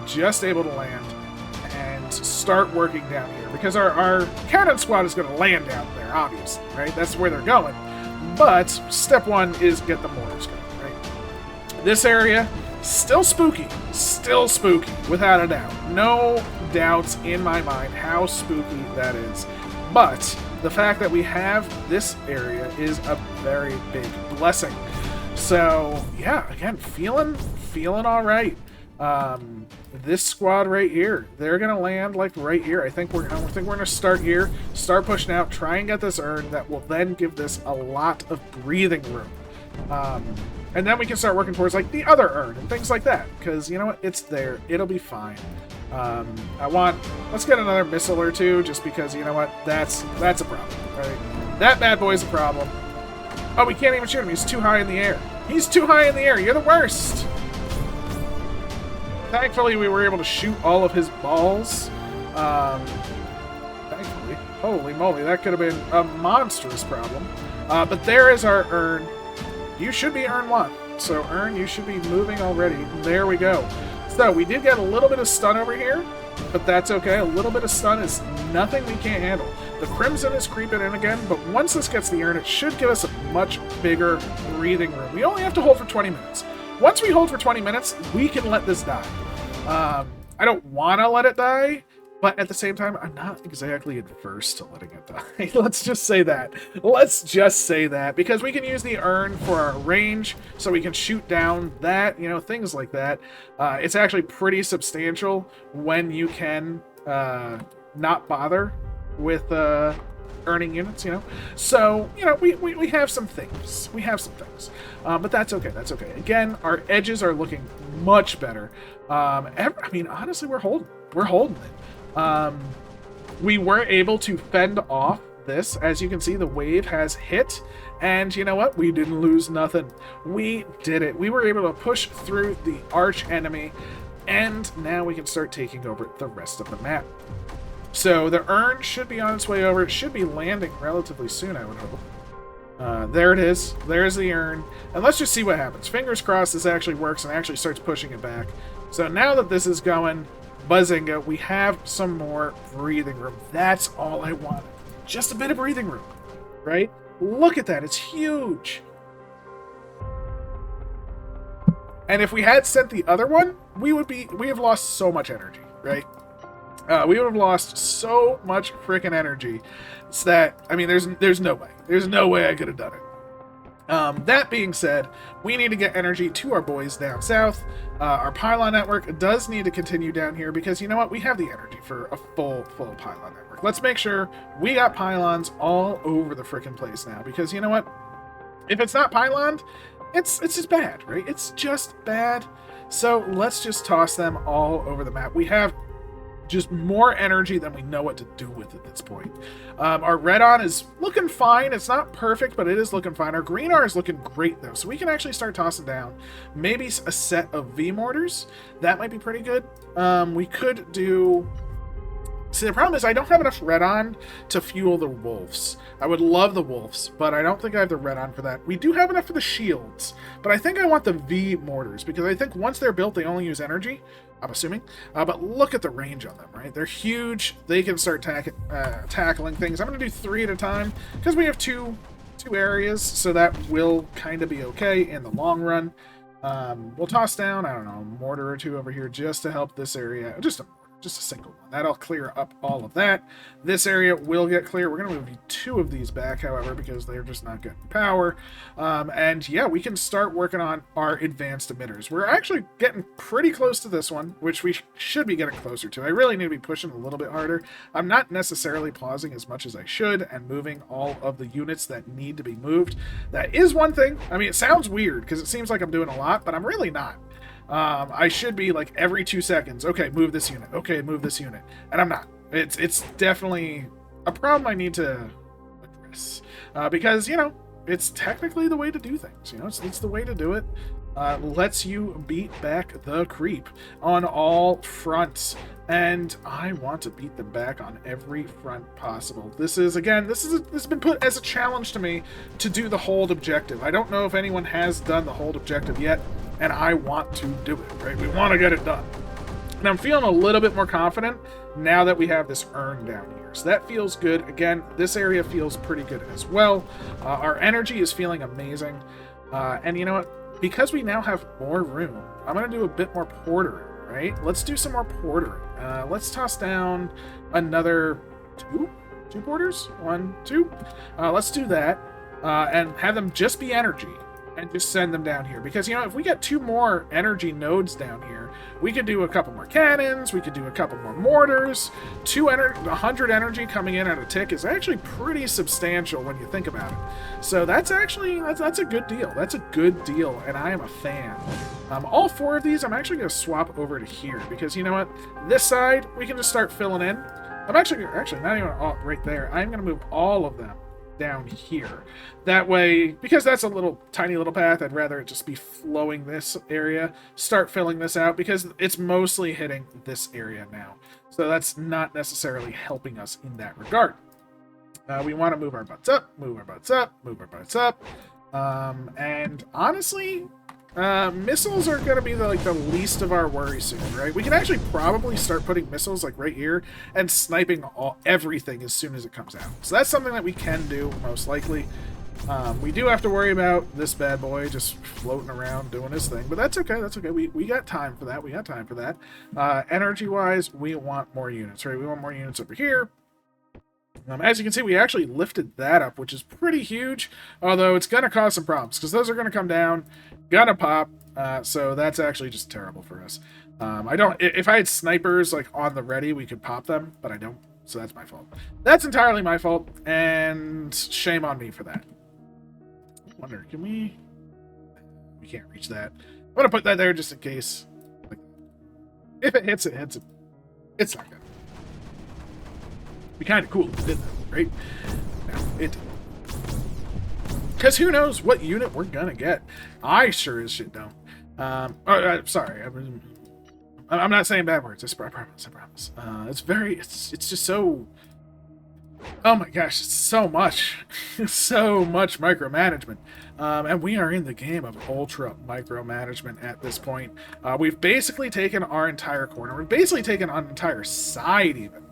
just able to land and start working down here, because our cannon squad is going to land down there, obviously, right? That's where they're going. But step 1 is get the mortars going, right? This area, still spooky, without a doubt. No doubts in my mind how spooky that is. But the fact that we have this area is a very big blessing. So yeah, again, feeling all right. This squad right here, they're gonna land like right here. I think we're gonna start here, start pushing out, try and get this urn that will then give this a lot of breathing room. And then we can start working towards like the other urn and things like that, because you know what, it's there, it'll be fine. Let's get another missile or two, just because you know what, that's a problem, right? That bad boy's a problem. Oh, we can't even shoot him, he's too high in the air. He's too high in the air, you're the worst! Thankfully, we were able to shoot all of his balls. Thankfully. Holy moly, that could have been a monstrous problem. But there is our urn. You should be urn 1. So, urn, you should be moving already. There we go. So, we did get a little bit of stun over here. but that's okay. A little bit of stun is nothing we can't handle. The Crimson is creeping in again, but once this gets the urn, it should give us a much bigger breathing room. We only have to hold for 20 minutes. Once we hold for 20 minutes, we can let this die. I don't want to let it die, but at the same time, I'm not exactly adverse to letting it die. Let's just say that. Let's just say that, because we can use the urn for our range, so we can shoot down that, you know, things like that. It's actually pretty substantial when you can not bother with earning units, you know. So, you know, we have some things. We have some things. But that's okay. That's okay. Again, our edges are looking much better. I mean, honestly, we're holding it. We were able to fend off this. As you can see, the wave has hit, and you know what? We didn't lose nothing. We did it. We were able to push through the arch enemy, and now we can start taking over the rest of the map. So the urn should be on its way over. It should be landing relatively soon, I would hope. There it is. There's the urn. And let's just see what happens. Fingers crossed this actually works and actually starts pushing it back. So now that this is going, Buzzinga, we have some more breathing room. That's all I wanted. Just a bit of breathing room, right? Look at that. It's huge. And if we had sent the other one, we have lost so much energy, right? We would have lost so much freaking energy. It's that, I mean, there's no way. There's no way I could have done it. That being said, we need to get energy to our boys down south. Our pylon network does need to continue down here because, you know what? We have the energy for a full pylon network. Let's make sure we got pylons all over the freaking place now because, you know what? If it's not pyloned, it's just bad, right? It's just bad. So let's just toss them all over the map. We have just more energy than we know what to do with at this point. Our red on is looking fine. It's not perfect, but it is looking fine. Our green R is looking great, though, so we can actually start tossing down maybe a set of V mortars. That might be pretty good. We could do... See, the problem is I don't have enough red on to fuel the wolves. I would love the wolves, but I don't think I have the red on for that. We do have enough for the shields, but I think I want the V mortars, because I think once they're built, they only use energy, I'm assuming. But look at the range on them, right? They're huge. They can start tackling things. I'm going to do 3 at a time, because we have two areas, so that will kind of be okay in the long run. We'll toss down, I don't know, a mortar or 2 over here just to help this area. Just a single one. That'll clear up all of that. This area will get clear. We're going to move 2 of these back, however, because they're just not getting power. And yeah, we can start working on our advanced emitters. We're actually getting pretty close to this one, which we should be getting closer to. I really need to be pushing a little bit harder. I'm not necessarily pausing as much as I should and moving all of the units that need to be moved. That is one thing. I mean, it sounds weird because it seems like I'm doing a lot, but I'm really not. I should be like every 2 seconds, okay, move this unit, okay, move this unit, and I'm not. It's definitely a problem I need to address, because, you know, it's technically the way to do things, you know, it's the way to do it. Lets you beat back the creep on all fronts, and I want to beat them back on every front possible. This has been put as a challenge to me to do the hold objective. I don't know if anyone has done the hold objective yet, and I want to do it, right? We want to get it done. And I'm feeling a little bit more confident now that we have this urn down here. So that feels good. Again, this area feels pretty good as well. Our energy is feeling amazing. And you know what? Because we now have more room, I'm going to do a bit more portering, right? Let's do some more portering. Let's toss down another 2 porters? 1, 2. Let's do that. And have them just be energy. And just send them down here. Because, you know, if we get 2 more energy nodes down here, we could do a couple more cannons, we could do a couple more mortars. 100 energy coming in at a tick is actually pretty substantial when you think about it. So that's actually, that's a good deal. That's a good deal, and I am a fan. All 4 of these, I'm actually going to swap over to here. Because, you know what? This side, we can just start filling in. I'm actually not even all right there. I'm going to move all of them down here. That way, because that's a tiny little path, I'd rather it just be flowing this area, start filling this out, because it's mostly hitting this area now. So that's not necessarily helping us in that regard. We want to move our butts up, move our butts up, move our butts up. And honestly, Missiles are going to be the least of our worry soon, right? We can actually probably start putting missiles like right here and sniping everything as soon as it comes out. So that's something that we can do most likely. We do have to worry about this bad boy just floating around doing his thing, but that's okay. That's okay. We got time for that. We got time for that. Energy-wise, we want more units, right? We want more units over here. As you can see, we actually lifted that up, which is pretty huge, although it's going to cause some problems, because those are going to come down, gonna pop, so that's actually just terrible for us. If I had snipers, like, on the ready, we could pop them, but I don't, so that's my fault. That's entirely my fault, and shame on me for that. I wonder, can we can't reach that. I'm going to put that there just in case. Like, if it hits, it hits it. It's not good. Be kind of cool if it did that, right? No, it didn't. Because who knows what unit we're gonna get. I sure as shit don't. Sorry. I'm not saying bad words. I promise. It's just so... Oh my gosh, it's so much. So much micromanagement. And we are in the game of ultra micromanagement at this point. We've basically taken our entire corner. We've basically taken an entire side even.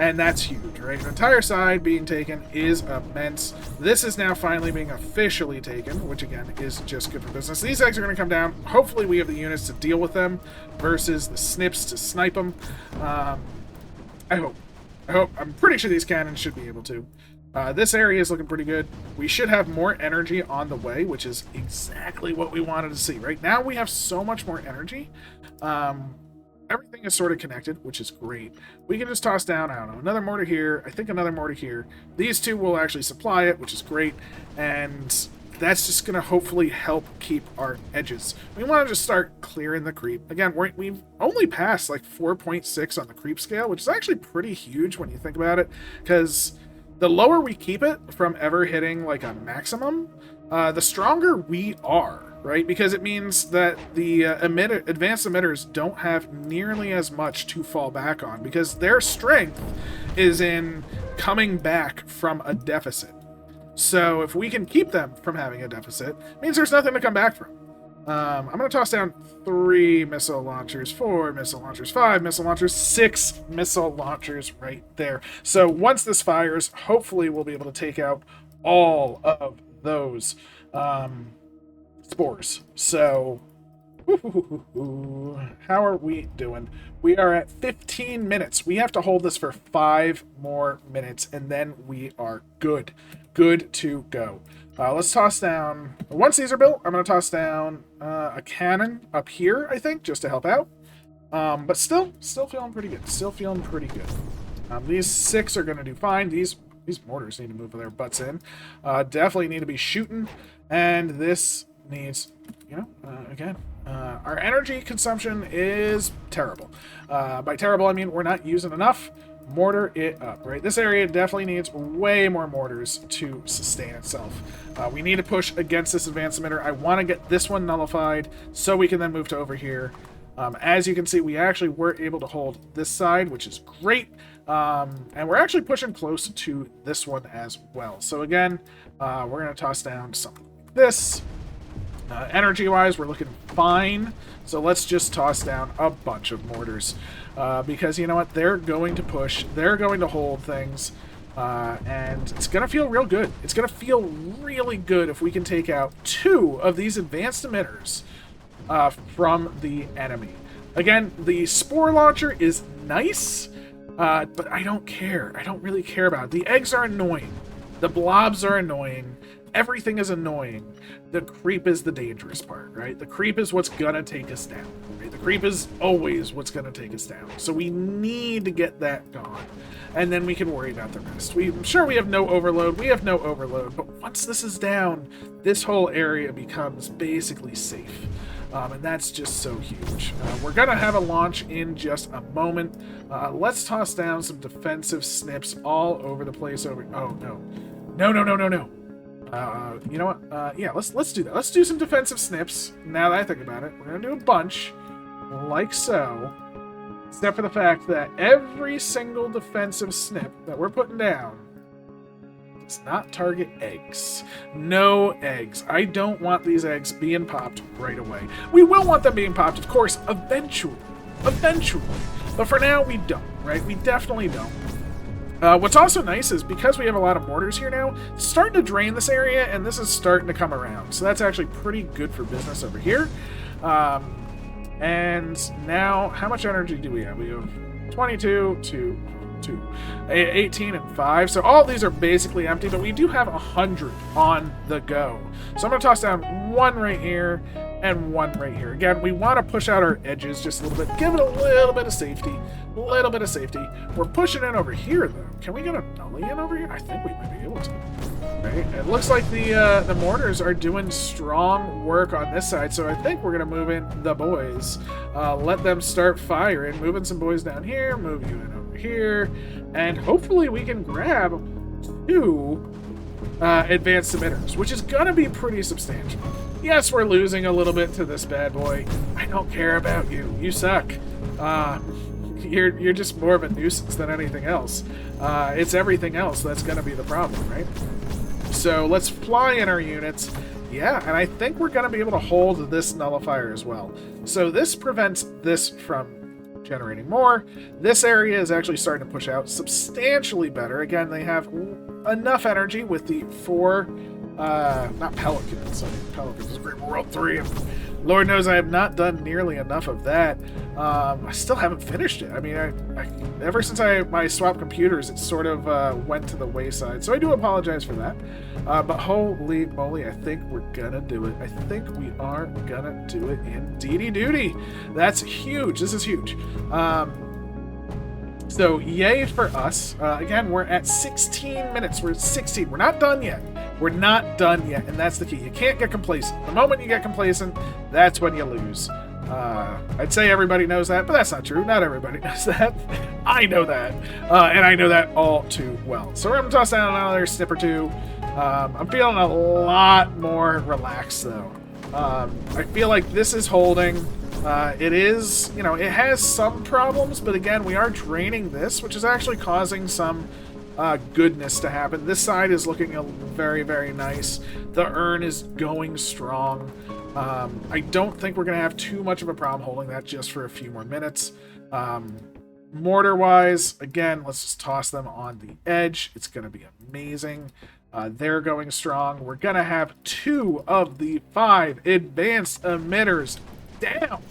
And that's huge, right? An entire side being taken is immense. This is now finally being officially taken, which again is just good for business. These eggs are going to come down. Hopefully we have the units to deal with them versus the snips to snipe them. I hope. I'm pretty sure these cannons should be able to. This area is looking pretty good. We should have more energy on the way, which is exactly what we wanted to see. Right now we have so much more energy. Everything is sort of connected, which is great. We can just toss down, I don't know, another mortar here. I think another mortar here. These two will actually supply it, which is great. And that's just going to hopefully help keep our edges. We want to just start clearing the creep. Again, we've only passed like 4.6 on the creep scale, which is actually pretty huge when you think about it. Because the lower we keep it from ever hitting like a maximum, the stronger we are. Right? Because it means that the advanced emitters don't have nearly as much to fall back on, because their strength is in coming back from a deficit. So if we can keep them from having a deficit, it means there's nothing to come back from. I'm going to toss down 3 missile launchers, 4 missile launchers, 5 missile launchers, 6 missile launchers right there. So once this fires, hopefully we'll be able to take out all of those spores. So, how are we doing? We are at 15 minutes. We have to hold this for 5 more minutes, and then we are good. Good to go. Let's toss down... Once these are built, I'm going to toss down a cannon up here, I think, just to help out. But still feeling pretty good. Still feeling pretty good. These 6 are going to do fine. These mortars need to move their butts in. Definitely need to be shooting. And this needs, again, our energy consumption is terrible. By terrible, I mean we're not using enough. Mortar it up, right? This area definitely needs way more mortars to sustain itself. We need to push against this advanced emitter. I want to get this one nullified so we can then move to over here. As you can see, we actually were able to hold this side, which is great. And we're actually pushing close to this one as well. So again, we're going to toss down something like this. Energy-wise, we're looking fine. So let's just toss down a bunch of mortars. Because you know what? They're going to push. They're going to hold things. And it's going to feel real good. It's going to feel really good if we can take out 2 of these advanced emitters from the enemy. Again, the spore launcher is nice, but I don't care. I don't really care about it. The eggs are annoying. The blobs are annoying. Everything is annoying. The creep is the dangerous part, right? The creep is what's gonna take us down. Right? The creep is always what's gonna take us down. So we need to get that gone. And then we can worry about the rest. I'm sure we have no overload. We have no overload. But once this is down, this whole area becomes basically safe. And that's just so huge. We're going to have a launch in just a moment. Let's toss down some defensive snips all over the place. Oh, no. No. You know what? Yeah, let's do that. Let's do some defensive snips. Now that I think about it, we're going to do a bunch, like so. Except for the fact that every single defensive snip that we're putting down Let's not target eggs. No eggs. I don't want these eggs being popped right away. We will want them being popped, of course, eventually. Eventually. But for now, we don't, right? We definitely don't. What's also nice is because we have a lot of mortars here now, it's starting to drain this area, and this is starting to come around. So that's actually pretty good for business over here. And now, how much energy do we have? We have 22 to 18 and 5. So all these are basically empty, but we do have 100 on the go. So I'm going to toss down one right here and one right here. Again, we want to push out our edges just a little bit, give it a little bit of safety, We're pushing in over here, though. Can we get a nully in over here? I think we might be able to. Right? It looks like the mortars are doing strong work on this side, so I think we're going to move in the boys. Let them start firing, moving some boys down here, move you in over here, and hopefully we can grab 2 advanced emitters, which is going to be pretty substantial. Yes, we're losing a little bit to this bad boy. I don't care about you. You suck. You're just more of a nuisance than anything else. It's everything else that's going to be the problem, right? So let's fly in our units. Yeah, and I think we're going to be able to hold this nullifier as well. So this prevents this from generating more. This area is actually starting to push out substantially better. Again, they have enough energy with the 4, not Pelicans. I mean, Pelicans is Creeper World 3. And Lord knows I have not done nearly enough of that. I still haven't finished it. I mean, ever since I swapped computers, it sort of went to the wayside. So I do apologize for that. But holy moly, I think we're gonna do it. I think we are gonna do it indeedy duty. That's huge. This is huge. So yay for us. Again, we're at 16 minutes. We're at 16. We're not done yet. We're not done yet, and that's the key. You can't get complacent. The moment you get complacent, that's when you lose. I'd say everybody knows that, but that's not true. Not everybody knows that. I know that, and I know that all too well. So we're going to toss down another snip or 2. I'm feeling a lot more relaxed, though. I feel like this is holding. It is, you know, it has some problems, but again, we are draining this, which is actually causing some goodness to happen. This side is looking very, very nice. The urn is going strong. I don't think we're going to have too much of a problem holding that just for a few more minutes. Mortar-wise, again, let's just toss them on the edge. It's going to be amazing. They're going strong. We're going to have 2 of the 5 advanced emitters down.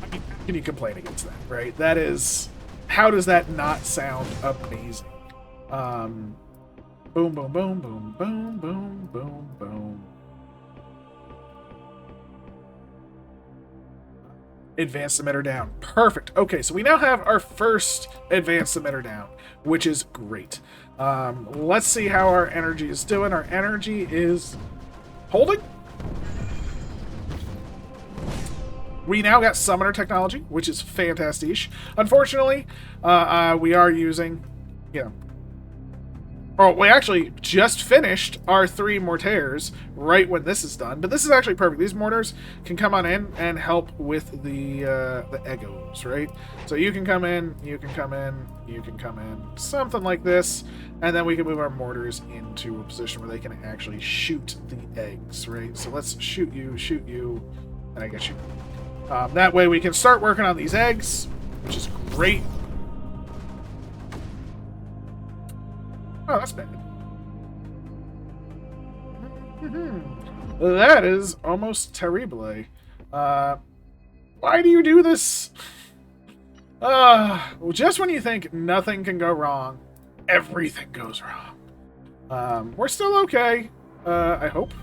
I mean, how can you complain against that, right? That is... How does that not sound amazing? Boom, boom, boom, boom, boom, boom, boom, boom. Advanced emitter down. Perfect. Okay, so we now have our first advanced emitter down, which is great. Let's see how our energy is doing. Our energy is holding. We now got summoner technology, which is fantastic. Unfortunately, we are using, you know... Oh, we actually just finished our 3 mortars right when this is done. But this is actually perfect. These mortars can come on in and help with the egos, right? So you can come in, you can come in, you can come in, something like this. And then we can move our mortars into a position where they can actually shoot the eggs, right? So let's shoot you, and I get you. That way we can start working on these eggs, which is great. Oh, that's bad. That is almost terrible. Why do you do this? Well, just when you think nothing can go wrong, everything goes wrong. We're still okay, I hope.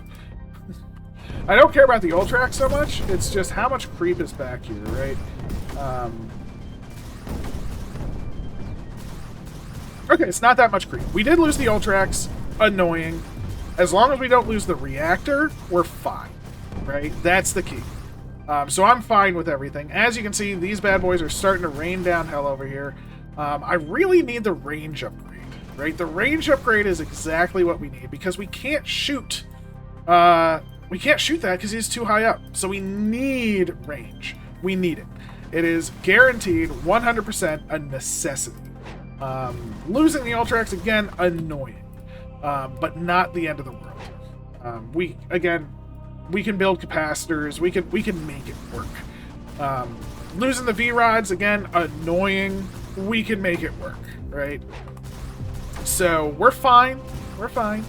I don't care about the Ultrax so much, it's just how much creep is back here, right? Okay, it's not that much creep. We did lose the Ultrax, annoying. As long as we don't lose the reactor, we're fine, right? That's the key. So I'm fine with everything. As you can see, these bad boys are starting to rain down hell over here. I really need the range upgrade, right? The range upgrade is exactly what we need because we can't shoot... we can't shoot that because he's too high up. So we need range. We need it. It is guaranteed 100% a necessity. Losing the Ultrax again, annoying. but not the end of the world. We can build capacitors. We can make it work. Losing the V-rods, again, annoying. We can make it work, right? So we're fine. We're fine.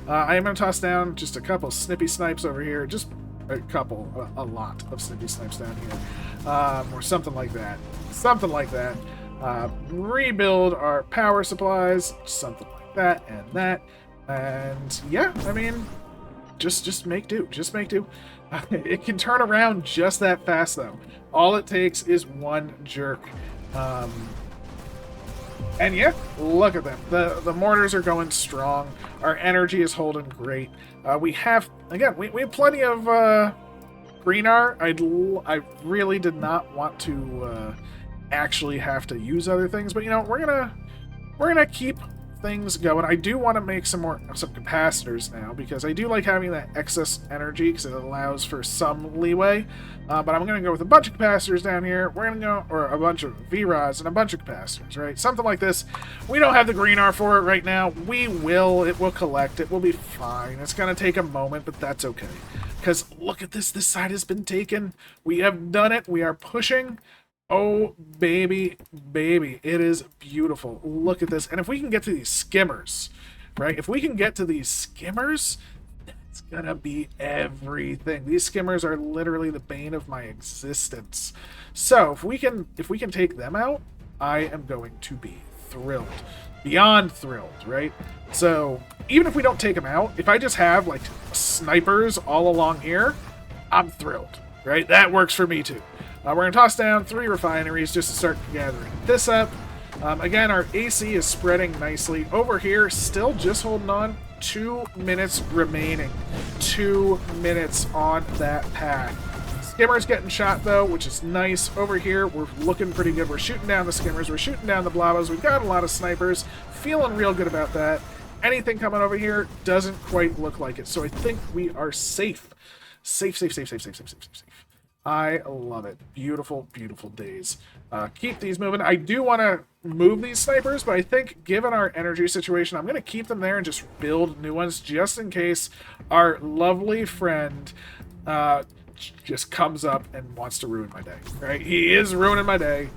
I am going to toss down just a couple snippy snipes over here. Just a lot of snippy snipes down here. Or something like that. Something like that. Rebuild our power supplies. Something like that and that. And yeah, I mean, just make do. Just make do. It can turn around just that fast, though. All it takes is one jerk. And yeah, look at them. The mortars are going strong. Our energy is holding great. We have, again, we have plenty of green art. I really did not want to actually have to use other things, but you know, we're gonna keep things going. I do want to make some capacitors now, because I do like having that excess energy, because it allows for some leeway. But I'm going to go with a bunch of capacitors down here. We're going to go, or a bunch of V-rods and a bunch of capacitors, right? Something like this. We don't have the green R for it right now. We will. It will collect. It will be fine. It's going to take a moment, but that's okay. Because look at this. This side has been taken. We have done it. We are pushing. Oh, baby, baby. It is beautiful. Look at this. And if we can get to these skimmers, right? If we can get to these skimmers, that's gonna be everything. These skimmers are literally the bane of my existence. So if we can take them out, I am going to be thrilled. Beyond thrilled, right? So even if we don't take them out, if I just have like snipers all along here, I'm thrilled, right? That works for me too. We're going to toss down 3 refineries just to start gathering this up. Again, our AC is spreading nicely. Over here, still just holding on. 2 minutes remaining. 2 minutes on that path. Skimmer's getting shot, though, which is nice. Over here, we're looking pretty good. We're shooting down the skimmers. We're shooting down the blavos. We've got a lot of snipers. Feeling real good about that. Anything coming over here doesn't quite look like it. So I think we are safe. Safe, safe, safe, safe, safe, safe, safe, safe, safe. I love it. Beautiful, beautiful days. Keep these moving. I do want to move these snipers, but I think given our energy situation, I'm going to keep them there and just build new ones just in case our lovely friend just comes up and wants to ruin my day. Right? He is ruining my day.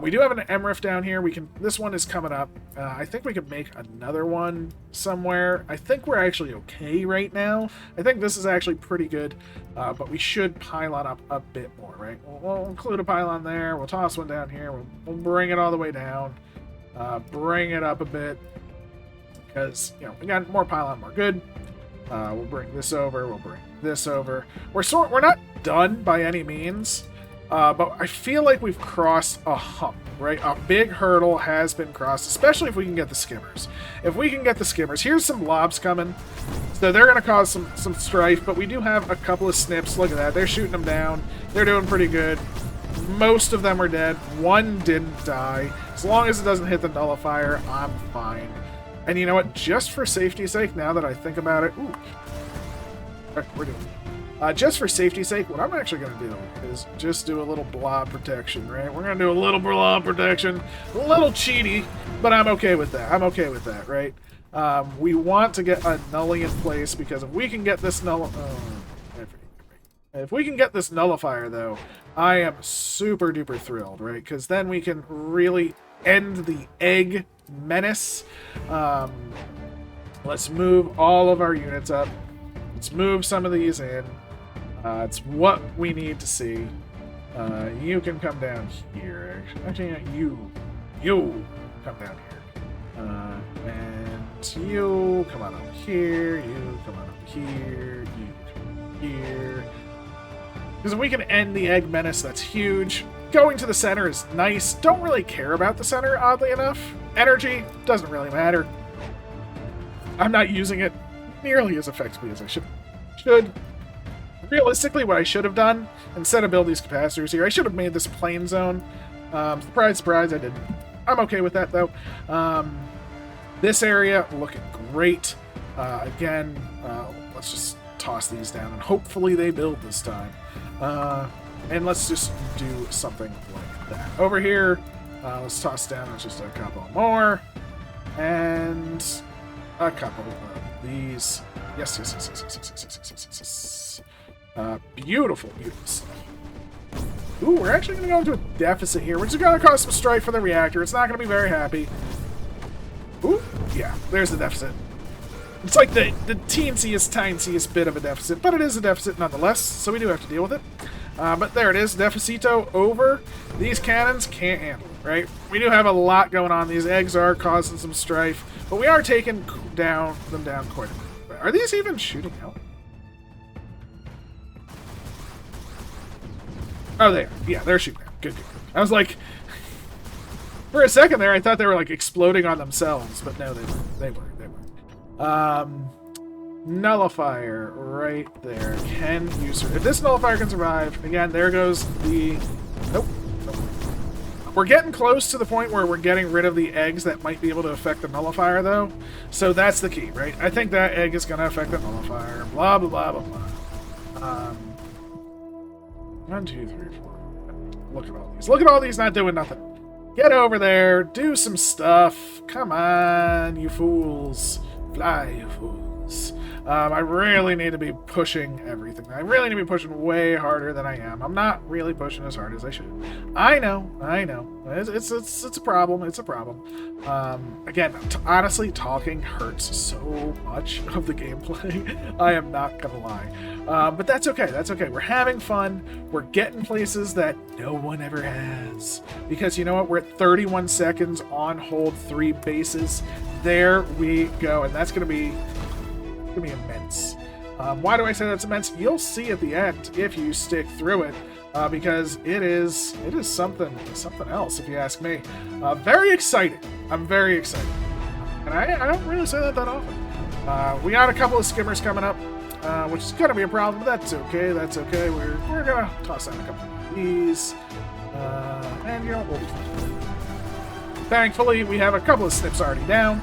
We do have an MRIF down here. This one is coming up. I think we could make another one somewhere. I think we're actually okay right now. I think this is actually pretty good, but we should pylon up a bit more, right? We'll include a pylon there. We'll toss one down here. We'll bring it all the way down. Bring it up a bit because, you know, we got more pylon, more good. We'll bring this over. We'll bring this over. We're not done by any means. But I feel like we've crossed a hump, right? A big hurdle has been crossed, especially if we can get the skimmers. If we can get the skimmers, here's some lobs coming. So they're going to cause some strife, but we do have a couple of snips. Look at that. They're shooting them down. They're doing pretty good. Most of them are dead. One didn't die. As long as it doesn't hit the nullifier, I'm fine. And you know what? Just for safety's sake, now that I think about it... Ooh. Okay, we're doing it. Just for safety's sake, what I'm actually going to do is just do a little blob protection, right? We're going to do a little blob protection. A little cheaty, but I'm okay with that. I'm okay with that, right? We want to get a nully in place, because if we can get this if we can get this nullifier, though, I am super duper thrilled, right? Because then we can really end the egg menace. Let's move all of our units up. Let's move some of these in. It's what we need to see. You can come down here. Actually, you come down here. And you come on up here. You come on up here. You come here. Because if we can end the egg menace, that's huge. Going to the center is nice. Don't really care about the center, oddly enough. Energy doesn't really matter. I'm not using it nearly as effectively as I should. Realistically, what I should have done, instead of build these capacitors here, I should have made this plain zone. Surprise, surprise, I didn't. I'm okay with that, though. This area, looking great. Again, let's just toss these down, and hopefully they build this time. And let's just do something like that. Over here, let's toss down just a couple more. And a couple these. Yes, yes, yes, yes, yes, yes, yes, yes, yes, yes, yes. Beautiful, beautiful stuff. Ooh, we're actually going to go into a deficit here, which is going to cause some strife for the reactor. It's not going to be very happy. Ooh, yeah, there's the deficit. It's like the tiniest bit of a deficit, but it is a deficit nonetheless, so we do have to deal with it. But there it is, deficito over. These cannons can't handle it, right? We do have a lot going on. These eggs are causing some strife, but we are taking them down quite a bit. Are these even shooting out? Oh, they are. Yeah, they're shooting out. Good, good, good. I was like, for a second there, I thought they were like exploding on themselves, but no, they weren't. They weren't. Nullifier right there. Can you if this nullifier can survive, again, there goes the... Nope. Nope. We're getting close to the point where we're getting rid of the eggs that might be able to affect the nullifier, though. So that's the key, right? I think that egg is going to affect the nullifier. Blah, blah, blah, blah, blah. 1, 2, 3, 4. Look at all these. Look at all these not doing nothing. Get over there. Do some stuff. Come on, you fools. Fly, you fools. I really need to be pushing everything. I really need to be pushing way harder than I am. I'm not really pushing as hard as I should. I know. It's a problem. It's a problem. Again, honestly, talking hurts so much of the gameplay. I am not gonna lie. But that's okay. That's okay. We're having fun. We're getting places that no one ever has. Because you know what? We're at 31 seconds on hold 3 bases. There we go. And that's gonna be immense. Why do I say that's immense? You'll see at the end if you stick through it, because it is something else, if you ask me. Very exciting. I'm very excited, and I don't really say that often. We got a couple of skimmers coming up, which is gonna be a problem, but that's okay. That's okay. We're gonna toss out a couple of these, and you know we'll be fine. Thankfully, we have a couple of snips already down.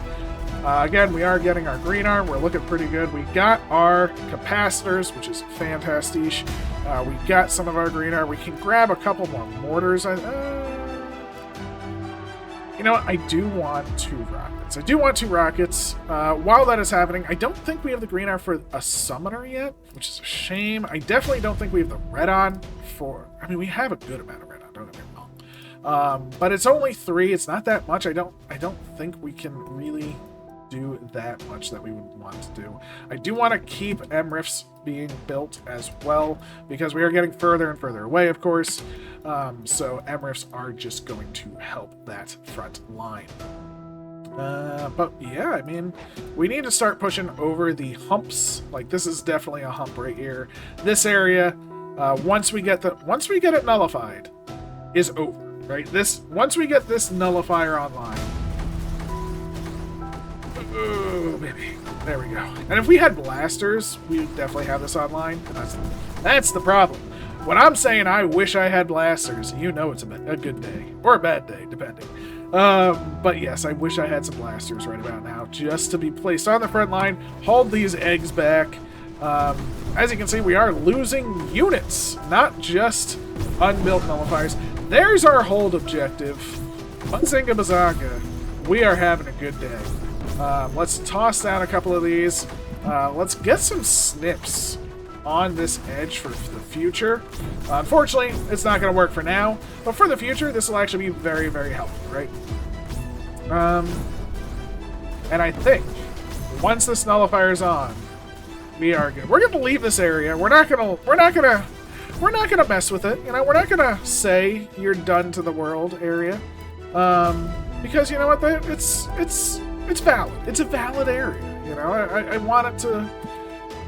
Again, we are getting our green arm. We're looking pretty good. We got our capacitors, which is fantastic. We got some of our green arm. We can grab a couple more mortars. You know what? I do want 2 rockets. I do want 2 rockets. While that is happening, I don't think we have the green arm for a summoner yet, which is a shame. I definitely don't think we have the red on for... I mean, we have a good amount of red on, don't get me wrong. But it's only 3. It's not that much. I don't think we can really do that much that we would want to do. I do want to keep MRIFs being built as well, because we are getting further and further away, of course. So MRIFs are just going to help that front line. But yeah, I mean, we need to start pushing over the humps. Like, this is definitely a hump right here. This area, once we get it nullified, is over, right? Once we get this nullifier online, oh, baby. There we go. And if we had blasters, we would definitely have this online. That's the problem. When I'm saying I wish I had blasters, you know it's a good day. Or a bad day, depending. But yes, I wish I had some blasters right about now, just to be placed on the front line, hold these eggs back. As you can see, we are losing units, not just unbuilt nullifiers. There's our hold objective. Unzinga Bazanga. We are having a good day. Let's toss down a couple of these. Let's get some snips on this edge for the future. Unfortunately, it's not going to work for now, but for the future, this will actually be very, very helpful, right? And I think once this nullifier is on, we are good. We're going to leave this area. We're not going to mess with it. You know, we're not going to say you're done to the world area, because you know what? It's valid. It's a valid area. You know, I want it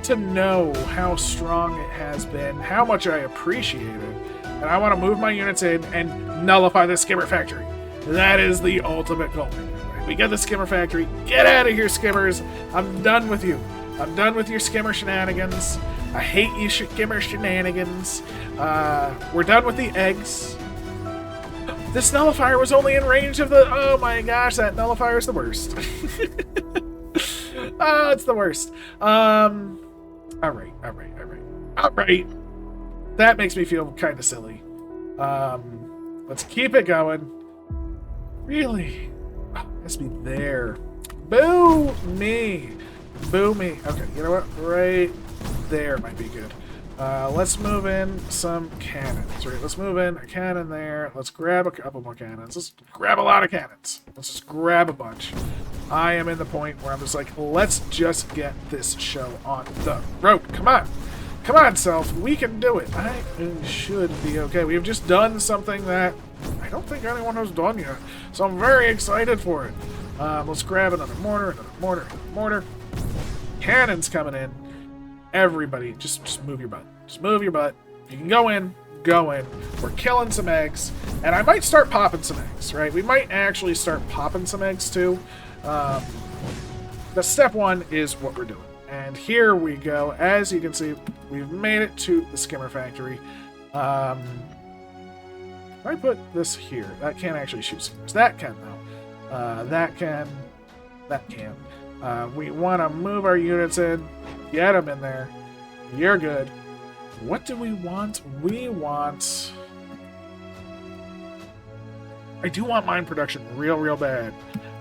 to know how strong it has been, how much I appreciate it, and I want to move my units in and nullify the skimmer factory. That is the ultimate goal. We get the skimmer factory. Get out of here, skimmers. I'm done with you. I'm done with your skimmer shenanigans. I hate you skimmer shenanigans. We're done with the eggs. This nullifier was only in range of the... Oh my gosh, that nullifier is the worst. Oh, it's the worst. Alright. That makes me feel kind of silly. Let's keep it going. Really? Oh, it has to be there. Boo me. Boomy. Okay, you know what? Right there might be good. Let's move in some cannons, right? Let's move in a cannon there. Let's grab a couple more cannons. Let's grab a lot of cannons. Let's just grab a bunch. I am in the point where I'm just like, let's just get this show on the road. Come on. Come on, Self. We can do it. I should be okay. We've just done something that I don't think anyone has done yet. So I'm very excited for it. Let's grab another mortar, another mortar, another mortar. Cannons coming in. Everybody, just move your butt. Just move your butt. You can go in. Go in. We're killing some eggs. And I might start popping some eggs, right? We might actually start popping some eggs, too. The step one is what we're doing. And here we go. As you can see, we've made it to the skimmer factory. If I put this here, that can't actually shoot skimmers. That can, though. That can. That can. We want to move our units in. Get them in there. You're good. What do we want? We want... I do want mine production real bad.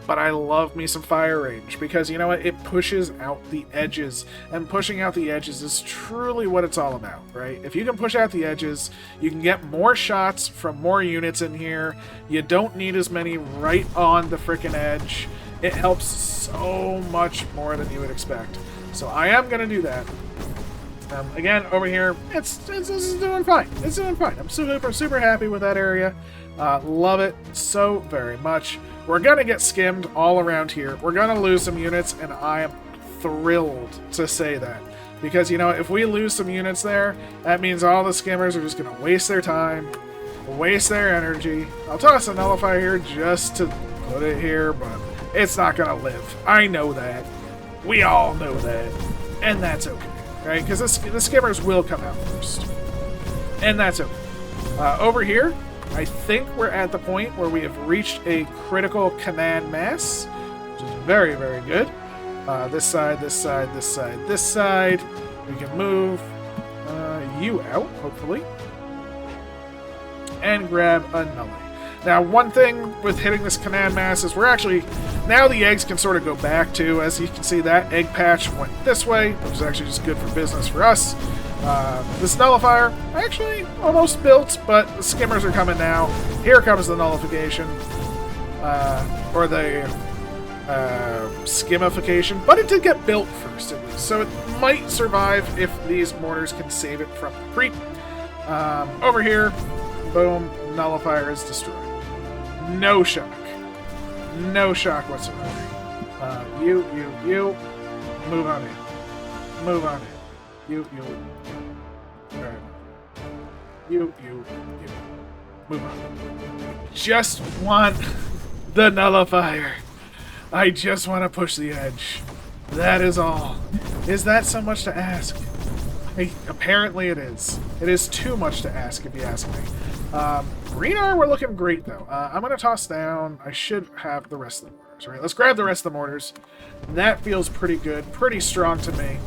But I love me some fire range. Because, you know what? It pushes out the edges. And pushing out the edges is truly what it's all about, right? If you can push out the edges, you can get more shots from more units in here. You don't need as many right on the frickin' edge. It helps so much more than you would expect. So I am going to do that. Again, over here, it's doing fine. It's doing fine. I'm super happy with that area. Love it so very much. We're going to get skimmed all around here. We're going to lose some units, and I am thrilled to say that. Because, you know, if we lose some units there, that means all the skimmers are just going to waste their time, waste their energy. I'll toss a nullifier here just to put it here, but it's not going to live. I know that. We all know that. And that's okay, right? Because the skimmers will come out first. And that's okay. Over here, I think we're at the point where we have reached a critical command mass, which is very good. This side, this side, this side, this side. We can move you out, hopefully. And grab a nully. Now, one thing with hitting this command mass is we're actually... Now the eggs can sort of go back, too. As you can see, that egg patch went this way, which is actually just good for business for us. This nullifier, actually almost built, but the skimmers are coming now. Here comes the nullification. Or the skimification. But it did get built first, at least. So it might survive if these mortars can save it from the creep. Over here, boom, nullifier is destroyed. No shock. No shock whatsoever. You. Move on in. Move on in. You. Alright. You. Move on. Just want the nullifier. I just want to push the edge. That is all. Is that so much to ask? Apparently it is. It is too much to ask, if you ask me. Greenar, we're looking great, though. I'm going to toss down. I should have the rest of the mortars, right? Let's grab the rest of the mortars. That feels pretty good, pretty strong to me.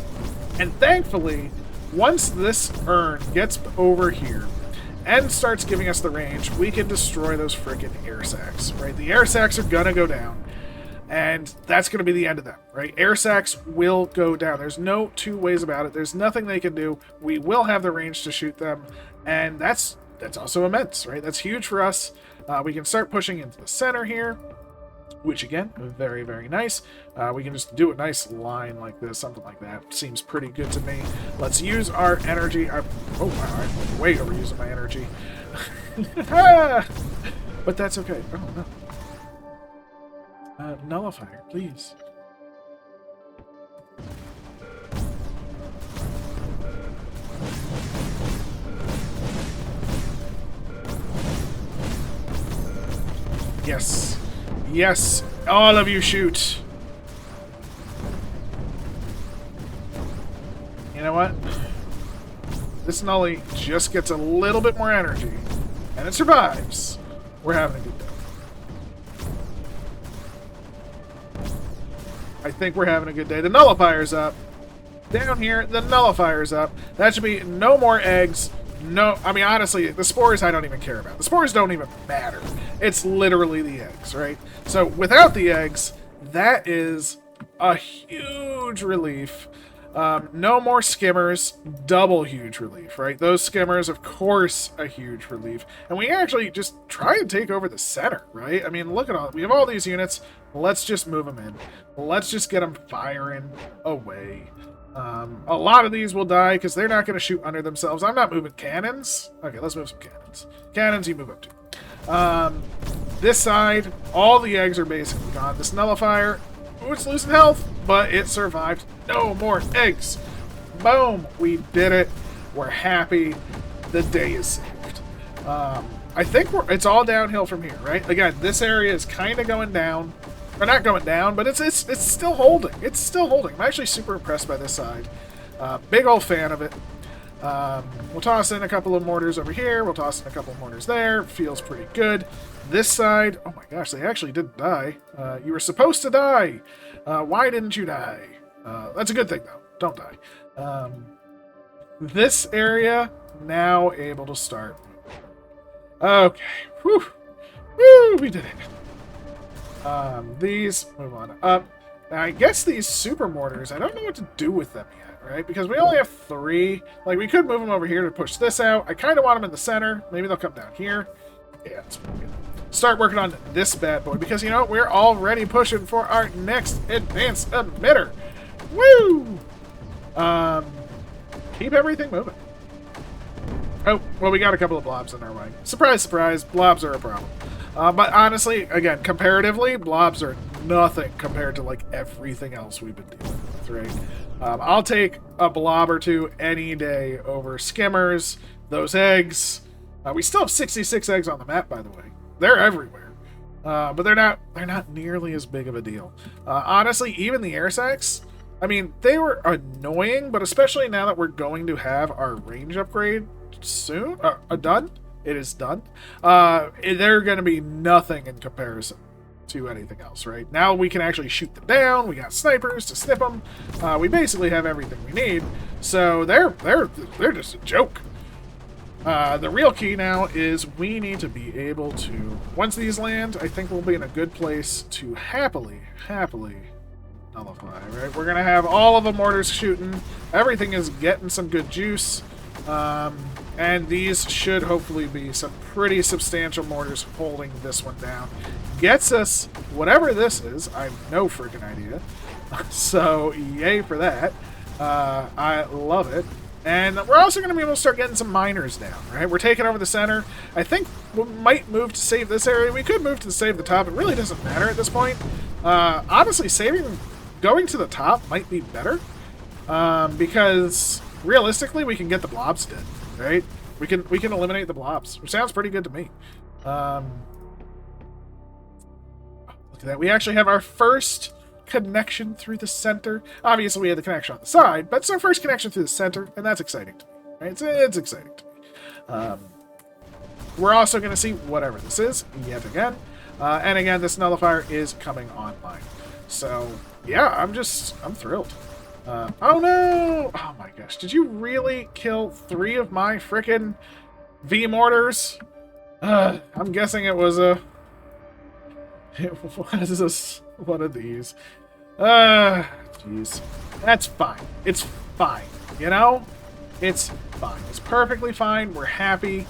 And thankfully, once this urn gets over here and starts giving us the range, we can destroy those frickin' air sacs, right? The air sacs are going to go down. And that's going to be the end of them, right? Air sacs will go down. There's no two ways about it. There's nothing they can do. We will have the range to shoot them. And that's also immense, right? That's huge for us. We can start pushing into the center here, which again, very nice. We can just do a nice line like this, something like that. Seems pretty good to me. Let's use our energy. Oh, wow, I'm way overusing my energy. But that's okay. Oh, no. Nullifier, please. Yes. Yes. All of you shoot. You know what? This Nully just gets a little bit more energy. And it survives. We're having a good day. I think we're having a good day. The nullifier's up. Down here, the nullifier's up. That should be no more eggs. No, I mean, honestly, the spores I don't even care about. The spores don't even matter. It's literally the eggs, right? So without the eggs, that is a huge relief. No more skimmers, double huge relief, right? Those skimmers, of course, a huge relief. And we actually just try and take over the center, right? I mean, look at all, we have all these units. Let's just move them in. Let's just get them firing away. A lot of these will die because they're not going to shoot under themselves. I'm not moving cannons. Okay, let's move some cannons. Cannons, you move up to. This side, all the eggs are basically gone. This nullifier, ooh, it's losing health, but it survived. No more eggs. Boom, we did it. We're happy. The day is saved. I think it's all downhill from here, right? Again, this area is kind of going down. Or not going down, but it's still holding. It's still holding. I'm actually super impressed by this side. Big old fan of it. We'll toss in a couple of mortars over here. We'll toss in a couple of mortars there. Feels pretty good. This side, oh my gosh, they actually didn't die. You were supposed to die. Why didn't you die? That's a good thing, though. Don't die. This area, now able to start. Okay. Whew. Woo, we did it. These, move on up. I guess these super mortars, I don't know what to do with them yet, right? Because we only have 3. Like, we could move them over here to push this out. I kind of want them in the center. Maybe they'll come down here. Yeah, that's pretty good. Start working on this bad boy, because, you know, we're already pushing for our next advanced emitter. Woo! Keep everything moving. Oh, well, we got a couple of blobs in our way. Surprise, surprise, blobs are a problem. But honestly, again, comparatively, blobs are nothing compared to, like, everything else we've been dealing with, right? I'll take a blob or two any day over skimmers, those eggs. We still have 66 eggs on the map, by the way. They're everywhere. But they're not nearly as big of a deal. Honestly, even the air sacs, I mean, they were annoying, but especially now that we're going to have our range upgrade soon, done. It is done. They're going to be nothing in comparison to anything else, right? Now we can actually shoot them down. We got snipers to snip them. We basically have everything we need. So they're just a joke. The real key now is we need to be able to, once these land, I think we'll be in a good place to happily nullify, right? We're going to have all of the mortars shooting. Everything is getting some good juice. And these should hopefully be some pretty substantial mortars holding this one down. Gets us whatever this is. I have no freaking idea. So, yay for that. I love it. And we're also going to be able to start getting some miners down, right? We're taking over the center. I think we might move to save this area. We could move to save the top. It really doesn't matter at this point. Honestly, going to the top might be better. Because realistically, we can get the blobs dead, right? We can eliminate the blobs, which sounds pretty good to me. Look at that. We actually have our first connection through the center. Obviously, we had the connection on the side, but it's our first connection through the center, and that's exciting to me. Right? It's exciting to me. We're also going to see whatever this is yet again. And again, this nullifier is coming online. So, yeah, I'm thrilled. Oh no! Oh my gosh, did you really kill 3 of my frickin' V-mortars? I'm guessing it was a... It was one of these. Jeez. That's fine. It's fine, you know? It's fine. It's perfectly fine. We're happy.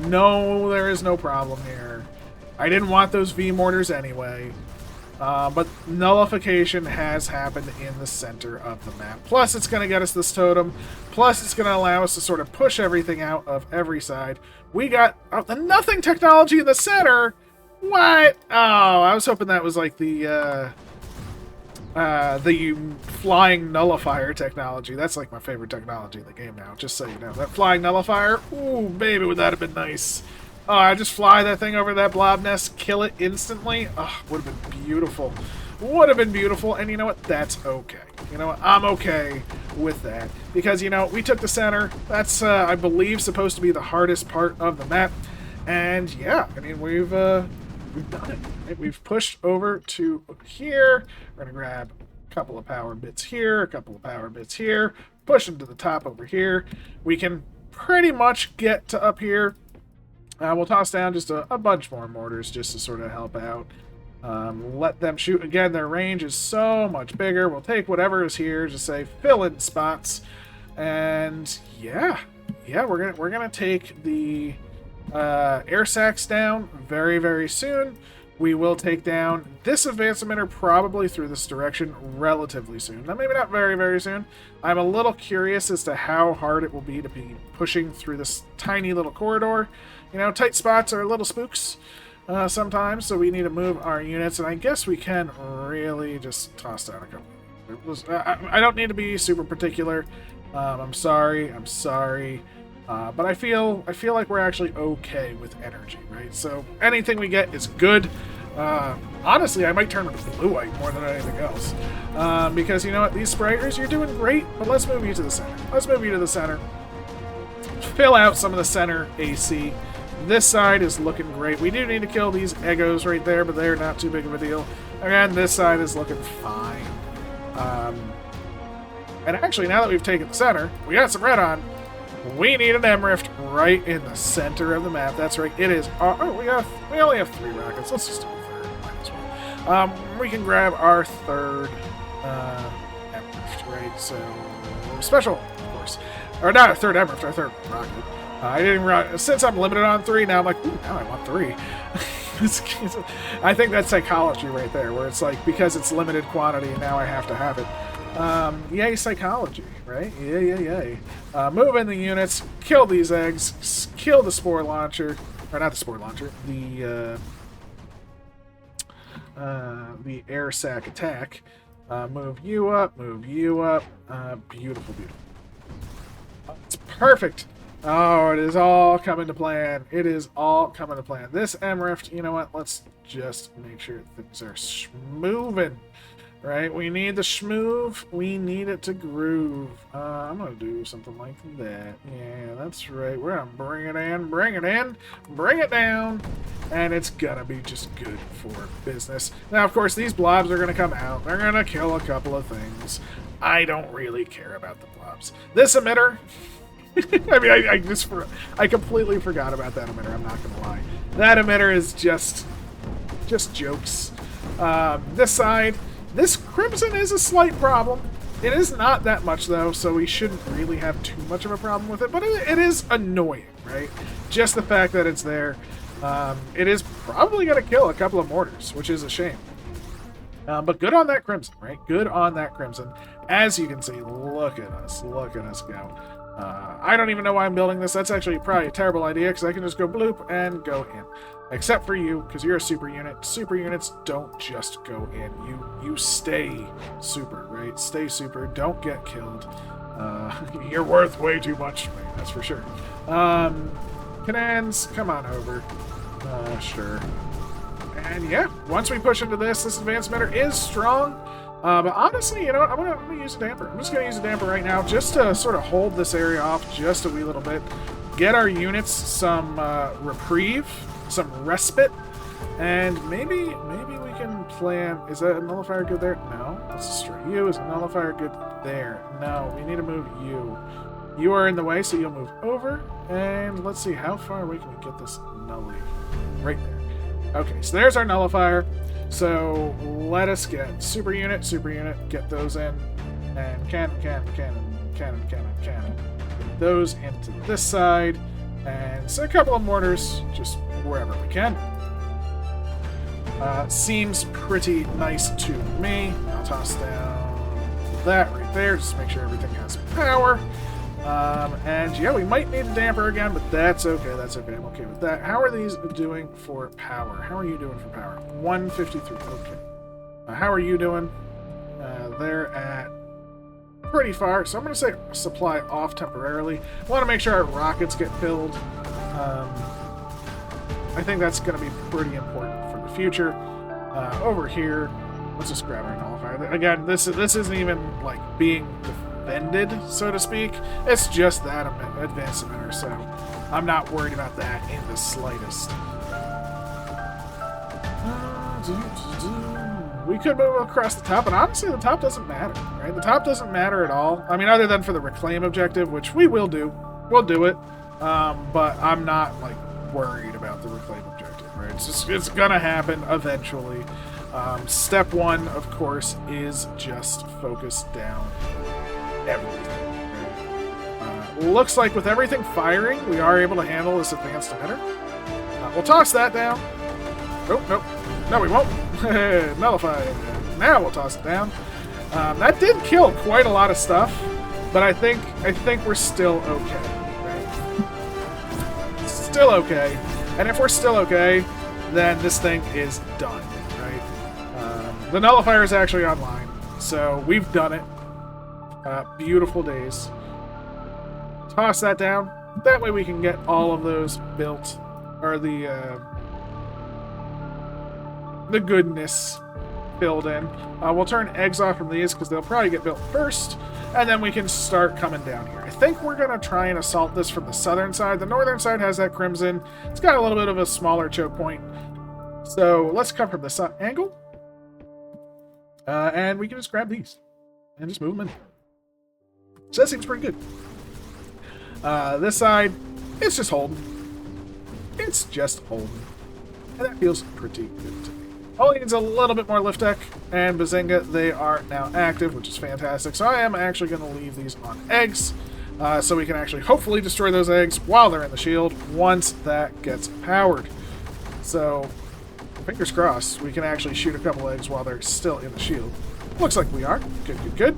No, there is no problem here. I didn't want those V-mortars anyway. But nullification has happened in the center of the map. Plus, it's going to get us this totem. Plus, it's going to allow us to sort of push everything out of every side. We got the nothing technology in the center. What? Oh, I was hoping that was like the flying nullifier technology. That's like my favorite technology in the game now, just so you know. That flying nullifier, ooh, baby, would that have been nice. Oh, I just fly that thing over that blob nest, kill it instantly. Oh, would have been beautiful. Would have been beautiful, and you know what? That's okay. You know what? I'm okay with that. Because, you know, we took the center. That's, I believe, supposed to be the hardest part of the map. And, yeah, I mean, we've done it. Right? We've pushed over to here. We're going to grab a couple of power bits here, a couple of power bits here, push them to the top over here. We can pretty much get to up here. We'll toss down just a bunch more mortars just to sort of help out. Let them shoot. Again, their range is so much bigger. We'll take whatever is here, just say fill in spots. And yeah, we're gonna take the air sacs down very, very soon. We will take down this advanced emitter probably through this direction relatively soon. Now, maybe not very, very soon. I'm a little curious as to how hard it will be to be pushing through this tiny little corridor. You know, tight spots are little spooks sometimes, so we need to move our units, and I guess we can really just toss down a couple. I don't need to be super particular. I'm sorry. But I feel like we're actually okay with energy, right? So anything we get is good. Honestly, I might turn to blue-white more than anything else. Because, you know what? These Spriters, you're doing great, but let's move you to the center. Fill out some of the center AC. This side is looking great. We do need to kill these Egos right there, but they're not too big of a deal. Again, this side is looking fine. And actually, now that we've taken the center, we got some red on. We need an M-Rift right in the center of the map. That's right. It is. We only have 3 rockets. Let's just do a third. Might as well. We can grab our third M-Rift, right? So special, of course, or not a third M-Rift, our third rocket. I didn't since I'm limited on 3 now. I'm like, ooh, now I want 3. I think that's psychology right there, where it's like because it's limited quantity, now I have to have it. Yay psychology, right? Yay. Move in the units, kill these eggs, kill the spore launcher, or not the spore launcher, the air sac attack. Move you up. Beautiful. It's perfect. Oh, it is all coming to plan. This M-Rift, you know what? Let's just make sure things are schmoovin'. Right? We need the schmoove. We need it to groove. I'm going to do something like that. Yeah, that's right. We're going to bring it down, and it's going to be just good for business. Now, of course, these blobs are going to come out. They're going to kill a couple of things. I don't really care about the blobs. This emitter... I mean, I completely forgot about that emitter, I'm not going to lie. That emitter is just jokes. This side... This Crimson is a slight problem. It is not that much, though, so we shouldn't really have too much of a problem with it, but it is annoying, right? Just the fact that it's there. It is probably going to kill a couple of mortars, which is a shame. But good on that Crimson, right? Good on that Crimson. As you can see, look at us go. I don't even know why I'm building this. That's actually probably a terrible idea, because I can just go bloop and go in. Except for you, because you're a super unit. Super units don't just go in. You stay super, right? Stay super. Don't get killed. You're worth way too much to me, that's for sure. Canons, come on over. Sure. And yeah, once we push into this advanced emitter is strong. But honestly, you know what? I'm gonna use a damper. I'm just gonna use a damper right now, just to sort of hold this area off just a wee little bit. Get our units some reprieve, some respite, and maybe we can plan. Is that a nullifier good there? No. Let's destroy you. Is a nullifier good there? No. We need to move you. You are in the way, so you'll move over. And let's see, how far away can we get this nully? Right there. Okay, so there's our nullifier. So let us get super unit, get those in, and cannon. Get those into this side, and so a couple of mortars, just wherever we can. Seems pretty nice to me. I'll toss down that right there, just to make sure everything has power. And yeah, we might need a damper again, but that's okay. I'm okay with that. How are these doing for power? How are you doing for power? 153. Okay. How are you doing? They're at pretty far, so I'm going to say supply off temporarily. I want to make sure our rockets get filled. I think that's going to be pretty important for the future. Over here, let's just grab our nullifier. Again, this isn't even like being defended, so to speak. It's just that advanced emitter, so I'm not worried about that in the slightest. We could move across the top, but honestly, the top doesn't matter, right? The top doesn't matter at all. I mean, other than for the reclaim objective, which we will do. We'll do it. But I'm not, like, worried about the reclaim objective, right? It's gonna happen eventually. Step one, of course, is just focus down everything. Looks like with everything firing, we are able to handle this advanced emitter. We'll toss that down. Nope, nope. No, we won't. Nullify. Now we'll toss it down. That did kill quite a lot of stuff, but I think we're still okay. Right? Still okay. And if we're still okay, then this thing is done. Right? The nullifier is actually online, so we've done it. Beautiful days. Toss that down. That way we can get all of those built, or the goodness filled in. We'll turn eggs off from these because they'll probably get built first, and then we can start coming down here. I think we're going to try and assault this from the southern side. The northern side has that crimson. It's got a little bit of a smaller choke point. So let's come from this angle. And we can just grab these and just move them in. So that seems pretty good. This side, it's just holding. It's just holding. And that feels pretty good to me. Only needs a little bit more lift deck, and Bazinga, they are now active, which is fantastic. So I am actually going to leave these on eggs, so we can actually hopefully destroy those eggs while they're in the shield once that gets powered. So, fingers crossed, we can actually shoot a couple eggs while they're still in the shield. Looks like we are. Good, good, good.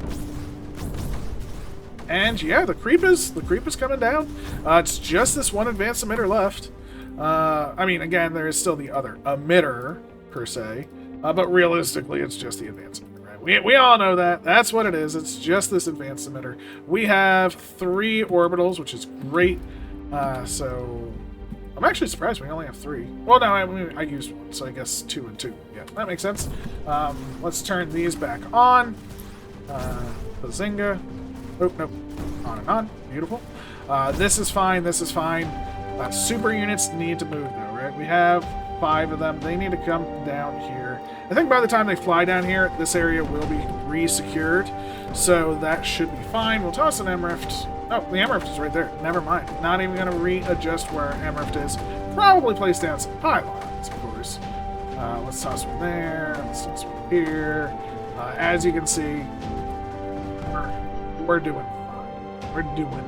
And yeah, the creep is coming down. It's just this one advanced emitter left. I mean, again, there is still the other emitter, per se, but realistically it's just the advanced emitter, right? We all know that. That's what it is. It's just this advanced emitter. We have 3 orbitals, which is great. So I'm actually surprised we only have 3. Well, no, I used 1, so I guess 2 and 2. Yeah, that makes sense. Let's turn these back on. Bazinga. Oh, nope. On and on. Beautiful. This is fine. This is fine. Super units need to move, though, right? We have 5 of them. They need to come down here. I think by the time they fly down here, this area will be re-secured, so that should be fine. We'll toss an M-Rift. Oh, the M-Rift is right there. Never mind. Not even going to readjust where our M-Rift is. Probably place down some pylons, of course. Let's toss one there. Let's toss one here. As you can see, we're doing fine. We're doing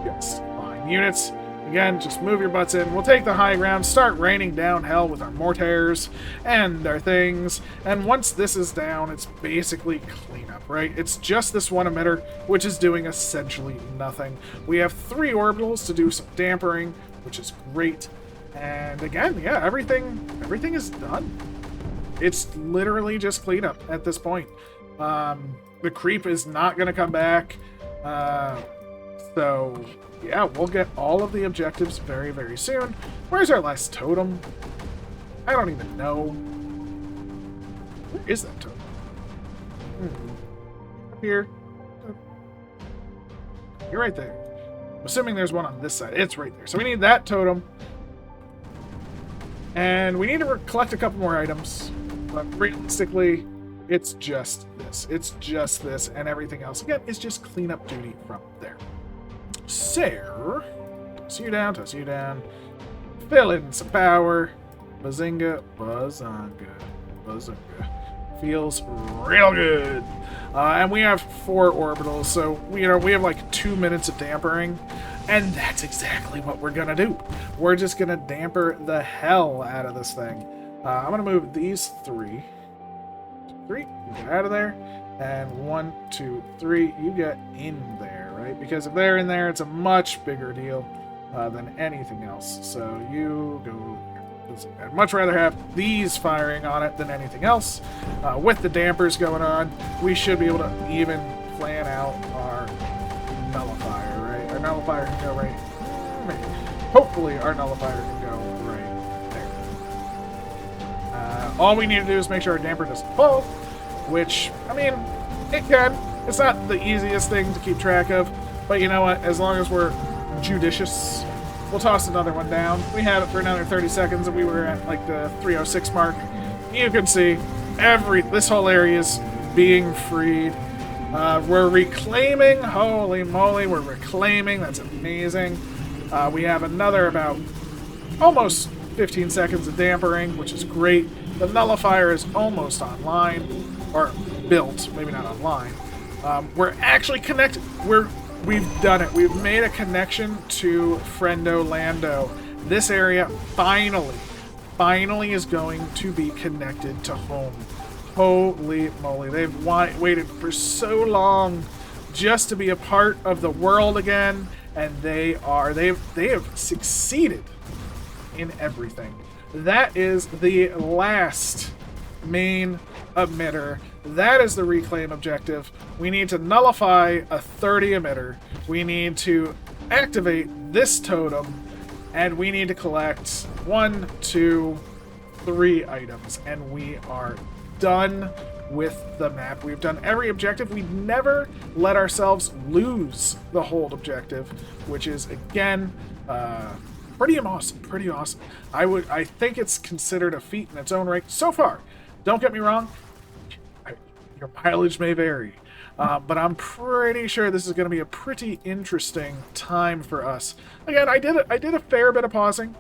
just fine. Units, again, just move your butts in. We'll take the high ground, start raining down hell with our mortars and our things. And once this is down, it's basically cleanup, right? It's just this one emitter, which is doing essentially nothing. We have 3 orbitals to do some dampering, which is great. And again, yeah, everything is done. It's literally just cleanup at this point. The creep is not going to come back. So yeah, we'll get all of the objectives very, very soon. Where's our last totem? I don't even know. Where is that totem? Up here. You're right there. I'm assuming there's one on this side. It's right there. So we need that totem. And we need to collect a couple more items. But realistically, it's just this. It's just this, and everything else, again, is just cleanup duty from there. So, toss you down, fill in some power. Bazinga, Bazunga. Feels real good. And we have 4 orbitals, so we have like 2 minutes of dampering, and that's exactly what we're gonna do. We're just gonna damper the hell out of this thing. I'm gonna move these 3. 3, you get out of there, and 1, 2, 3, you get in there, right? Because if they're in there, it's a much bigger deal than anything else. So you go there. I'd much rather have these firing on it than anything else. With the dampers going on, we should be able to even plan out our nullifier, right? Our nullifier can go right. Maybe. Hopefully, our nullifier can go right there. All we need to do is make sure our damper doesn't fall, which, I mean, it can. It's not the easiest thing to keep track of, but you know what? As long as we're judicious, we'll toss another one down. We had it for another 30 seconds, and we were at like the 306 mark. You can see this whole area is being freed. We're reclaiming. Holy moly, we're reclaiming. That's amazing. We have another about almost 15 seconds of dampering, which is great. The nullifier is almost online, or built, maybe not online. We're actually connected. We've done it. We've made a connection to Friendo Lando. This area finally is going to be connected to home. Holy moly. They've waited for so long just to be a part of the world again, and they have succeeded in everything. That is the last main emitter. That is the reclaim objective. We need to nullify a 30 emitter. We need to activate this totem, and we need to collect 1, 2, 3 items, and we are done with the map. We've done every objective. We never let ourselves lose the hold objective, which is again pretty awesome. I think it's considered a feat in its own right so far. Don't get me wrong, your mileage may vary, but I'm pretty sure this is going to be a pretty interesting time for us. Again, I did a fair bit of pausing,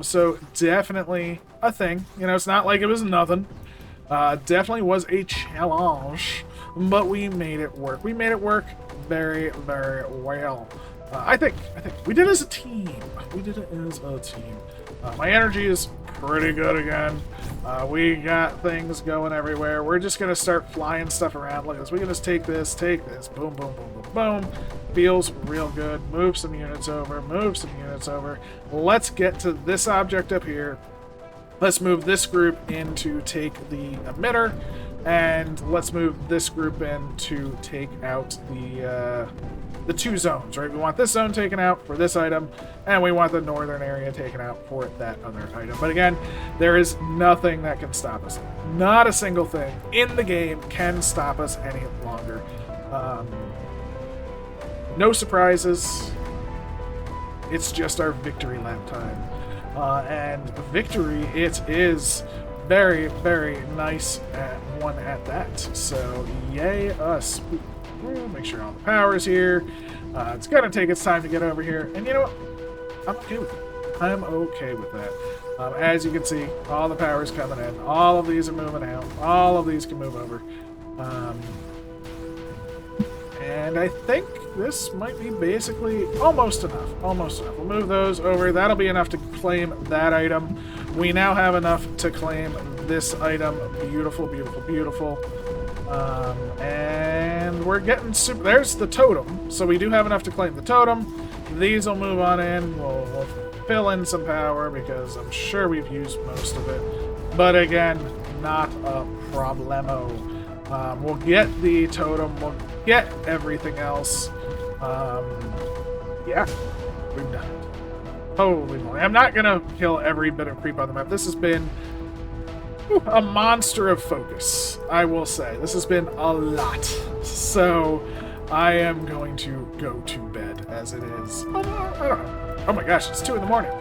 so definitely a thing. You know, it's not like it was nothing. Definitely was a challenge, but we made it work. We made it work very, very well. I think we did it as a team. My energy is pretty good again. We got things going everywhere. We're just gonna start flying stuff around. Look at this. We can just take this. Boom, boom, boom, boom, boom. Feels real good. Move some units over. Let's get to this object up here. Let's move this group in to take the emitter, and let's move this group in to take out the 2 zones, right? We want this zone taken out for this item, and we want the northern area taken out for that other item. But again, there is nothing that can stop us. Not a single thing in the game can stop us any longer. No surprises. It's just our victory lap time. And victory, it is very, very nice one at that. So, yay us. Make sure all the power's here. It's going to take its time to get over here. And you know what? I'm okay with it. I'm okay with that. As you can see, all the power's coming in. All of these are moving out. All of these can move over. And I think this might be basically almost enough. We'll move those over. That'll be enough to claim that item. We now have enough to claim this item. Beautiful. And we're getting super. There's the totem. So we do have enough to claim the totem. These will move on in. We'll fill in some power because I'm sure we've used most of it. But again, not a problemo. We'll get the totem. We'll get everything else. Yeah, we've done it. Holy moly. I'm not going to kill every bit of creep on the map. This has been a monster of focus, I will say. This has been a lot. So I am going to go to bed as it is. I don't know. Oh my gosh, it's 2 in the morning.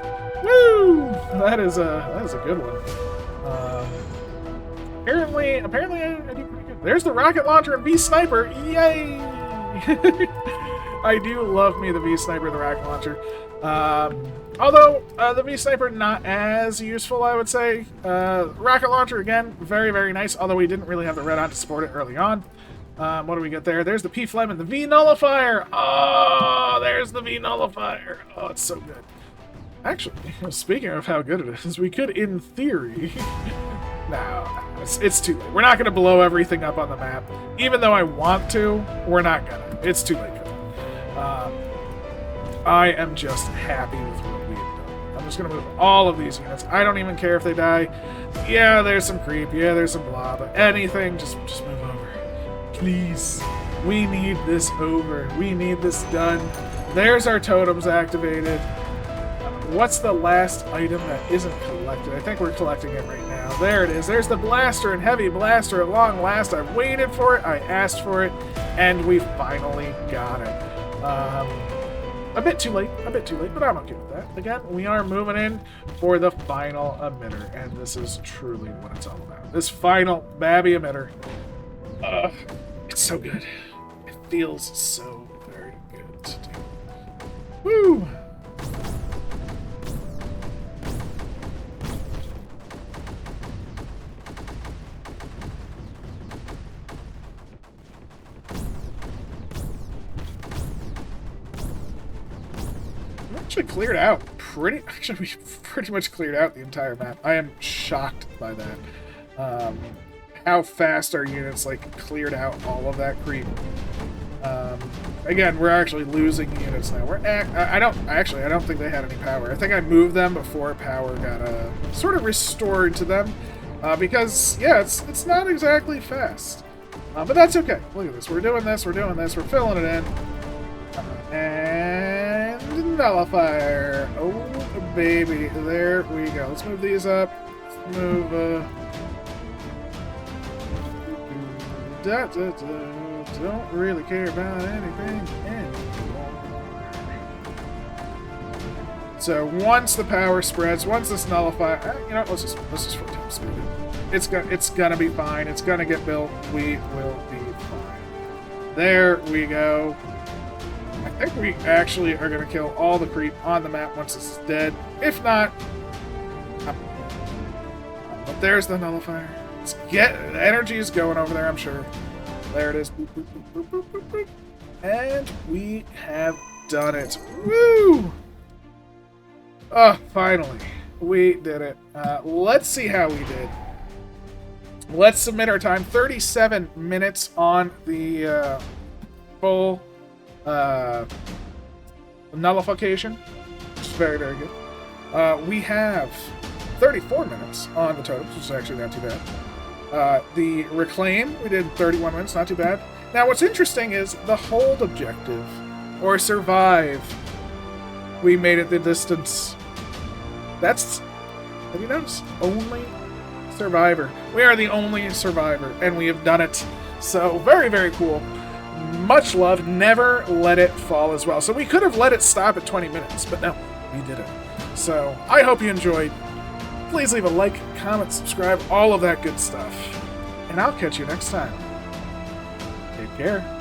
Woo! That is a good one. Apparently I do pretty good. There's the rocket launcher and V-Sniper. Yay! I do love me the V-Sniper, the rocket launcher. Although the V-Sniper not as useful, I would say. Rocket launcher, again, very, very nice, although we didn't really have the red on to support it early on. What do we get there? There's the P-Flem and the V-Nullifier. Oh, there's the V-Nullifier. Oh, it's so good. Actually, speaking of how good it is, we could, in theory... No, it's too late. We're not going to blow everything up on the map. Even though I want to, we're not going to. It's too late for that. I am just happy with what we have done. I'm just going to move all of these units. I don't even care if they die. Yeah, there's some creep. Yeah, there's some blob. Anything, just move over. Please. We need this over. We need this done. There's our totems activated. What's the last item that isn't collected? I think we're collecting it right now. There it is. There's the blaster and heavy blaster at long last. I've waited for it. I asked for it. And we finally got it. A bit too late, but I'm okay with that. Again, we are moving in for the final emitter. And this is truly what it's all about. This final Babby emitter. It's so good. It feels so very good to do. Woo! actually cleared out actually, we pretty much cleared out the entire map. I am shocked by that. How fast our units, like, cleared out all of that creep. Again, we're actually losing units now. I don't think they had any power. I think I moved them before power got sort of restored to them. Because, yeah, it's not exactly fast. But that's okay. Look at this. We're doing this, we're filling it in. And nullifier. Oh, baby. There we go. Let's move these up. Let's move, don't really care about anything anymore. So once the power spreads, once this nullifier, you know, let's just 4 speed it. It's gonna be fine. It's gonna get built. We will be fine. There we go. I think we actually are gonna kill all the creep on the map once this is dead. If not, but there's the nullifier. The energy is going over there, I'm sure. There it is. Boop, boop, boop, boop, boop, boop. And we have done it. Woo! Oh, finally. We did it. Let's see how we did. Let's submit our time. 37 minutes on the full nullification, which is very, very good. We have 34 minutes on the totems, which is actually not too bad. The reclaim, we did 31 minutes, not too bad. Now, what's interesting is the hold objective, or survive. We made it the distance. That's, have you noticed? Only survivor. We are the only survivor, and we have done it. So, very, very cool. Much love. Never let it fall as well. So we could have let it stop at 20 minutes, but no, we did it. So, I hope you enjoyed. Please leave a like, comment, subscribe, all of that good stuff. And I'll catch you next time. Take care.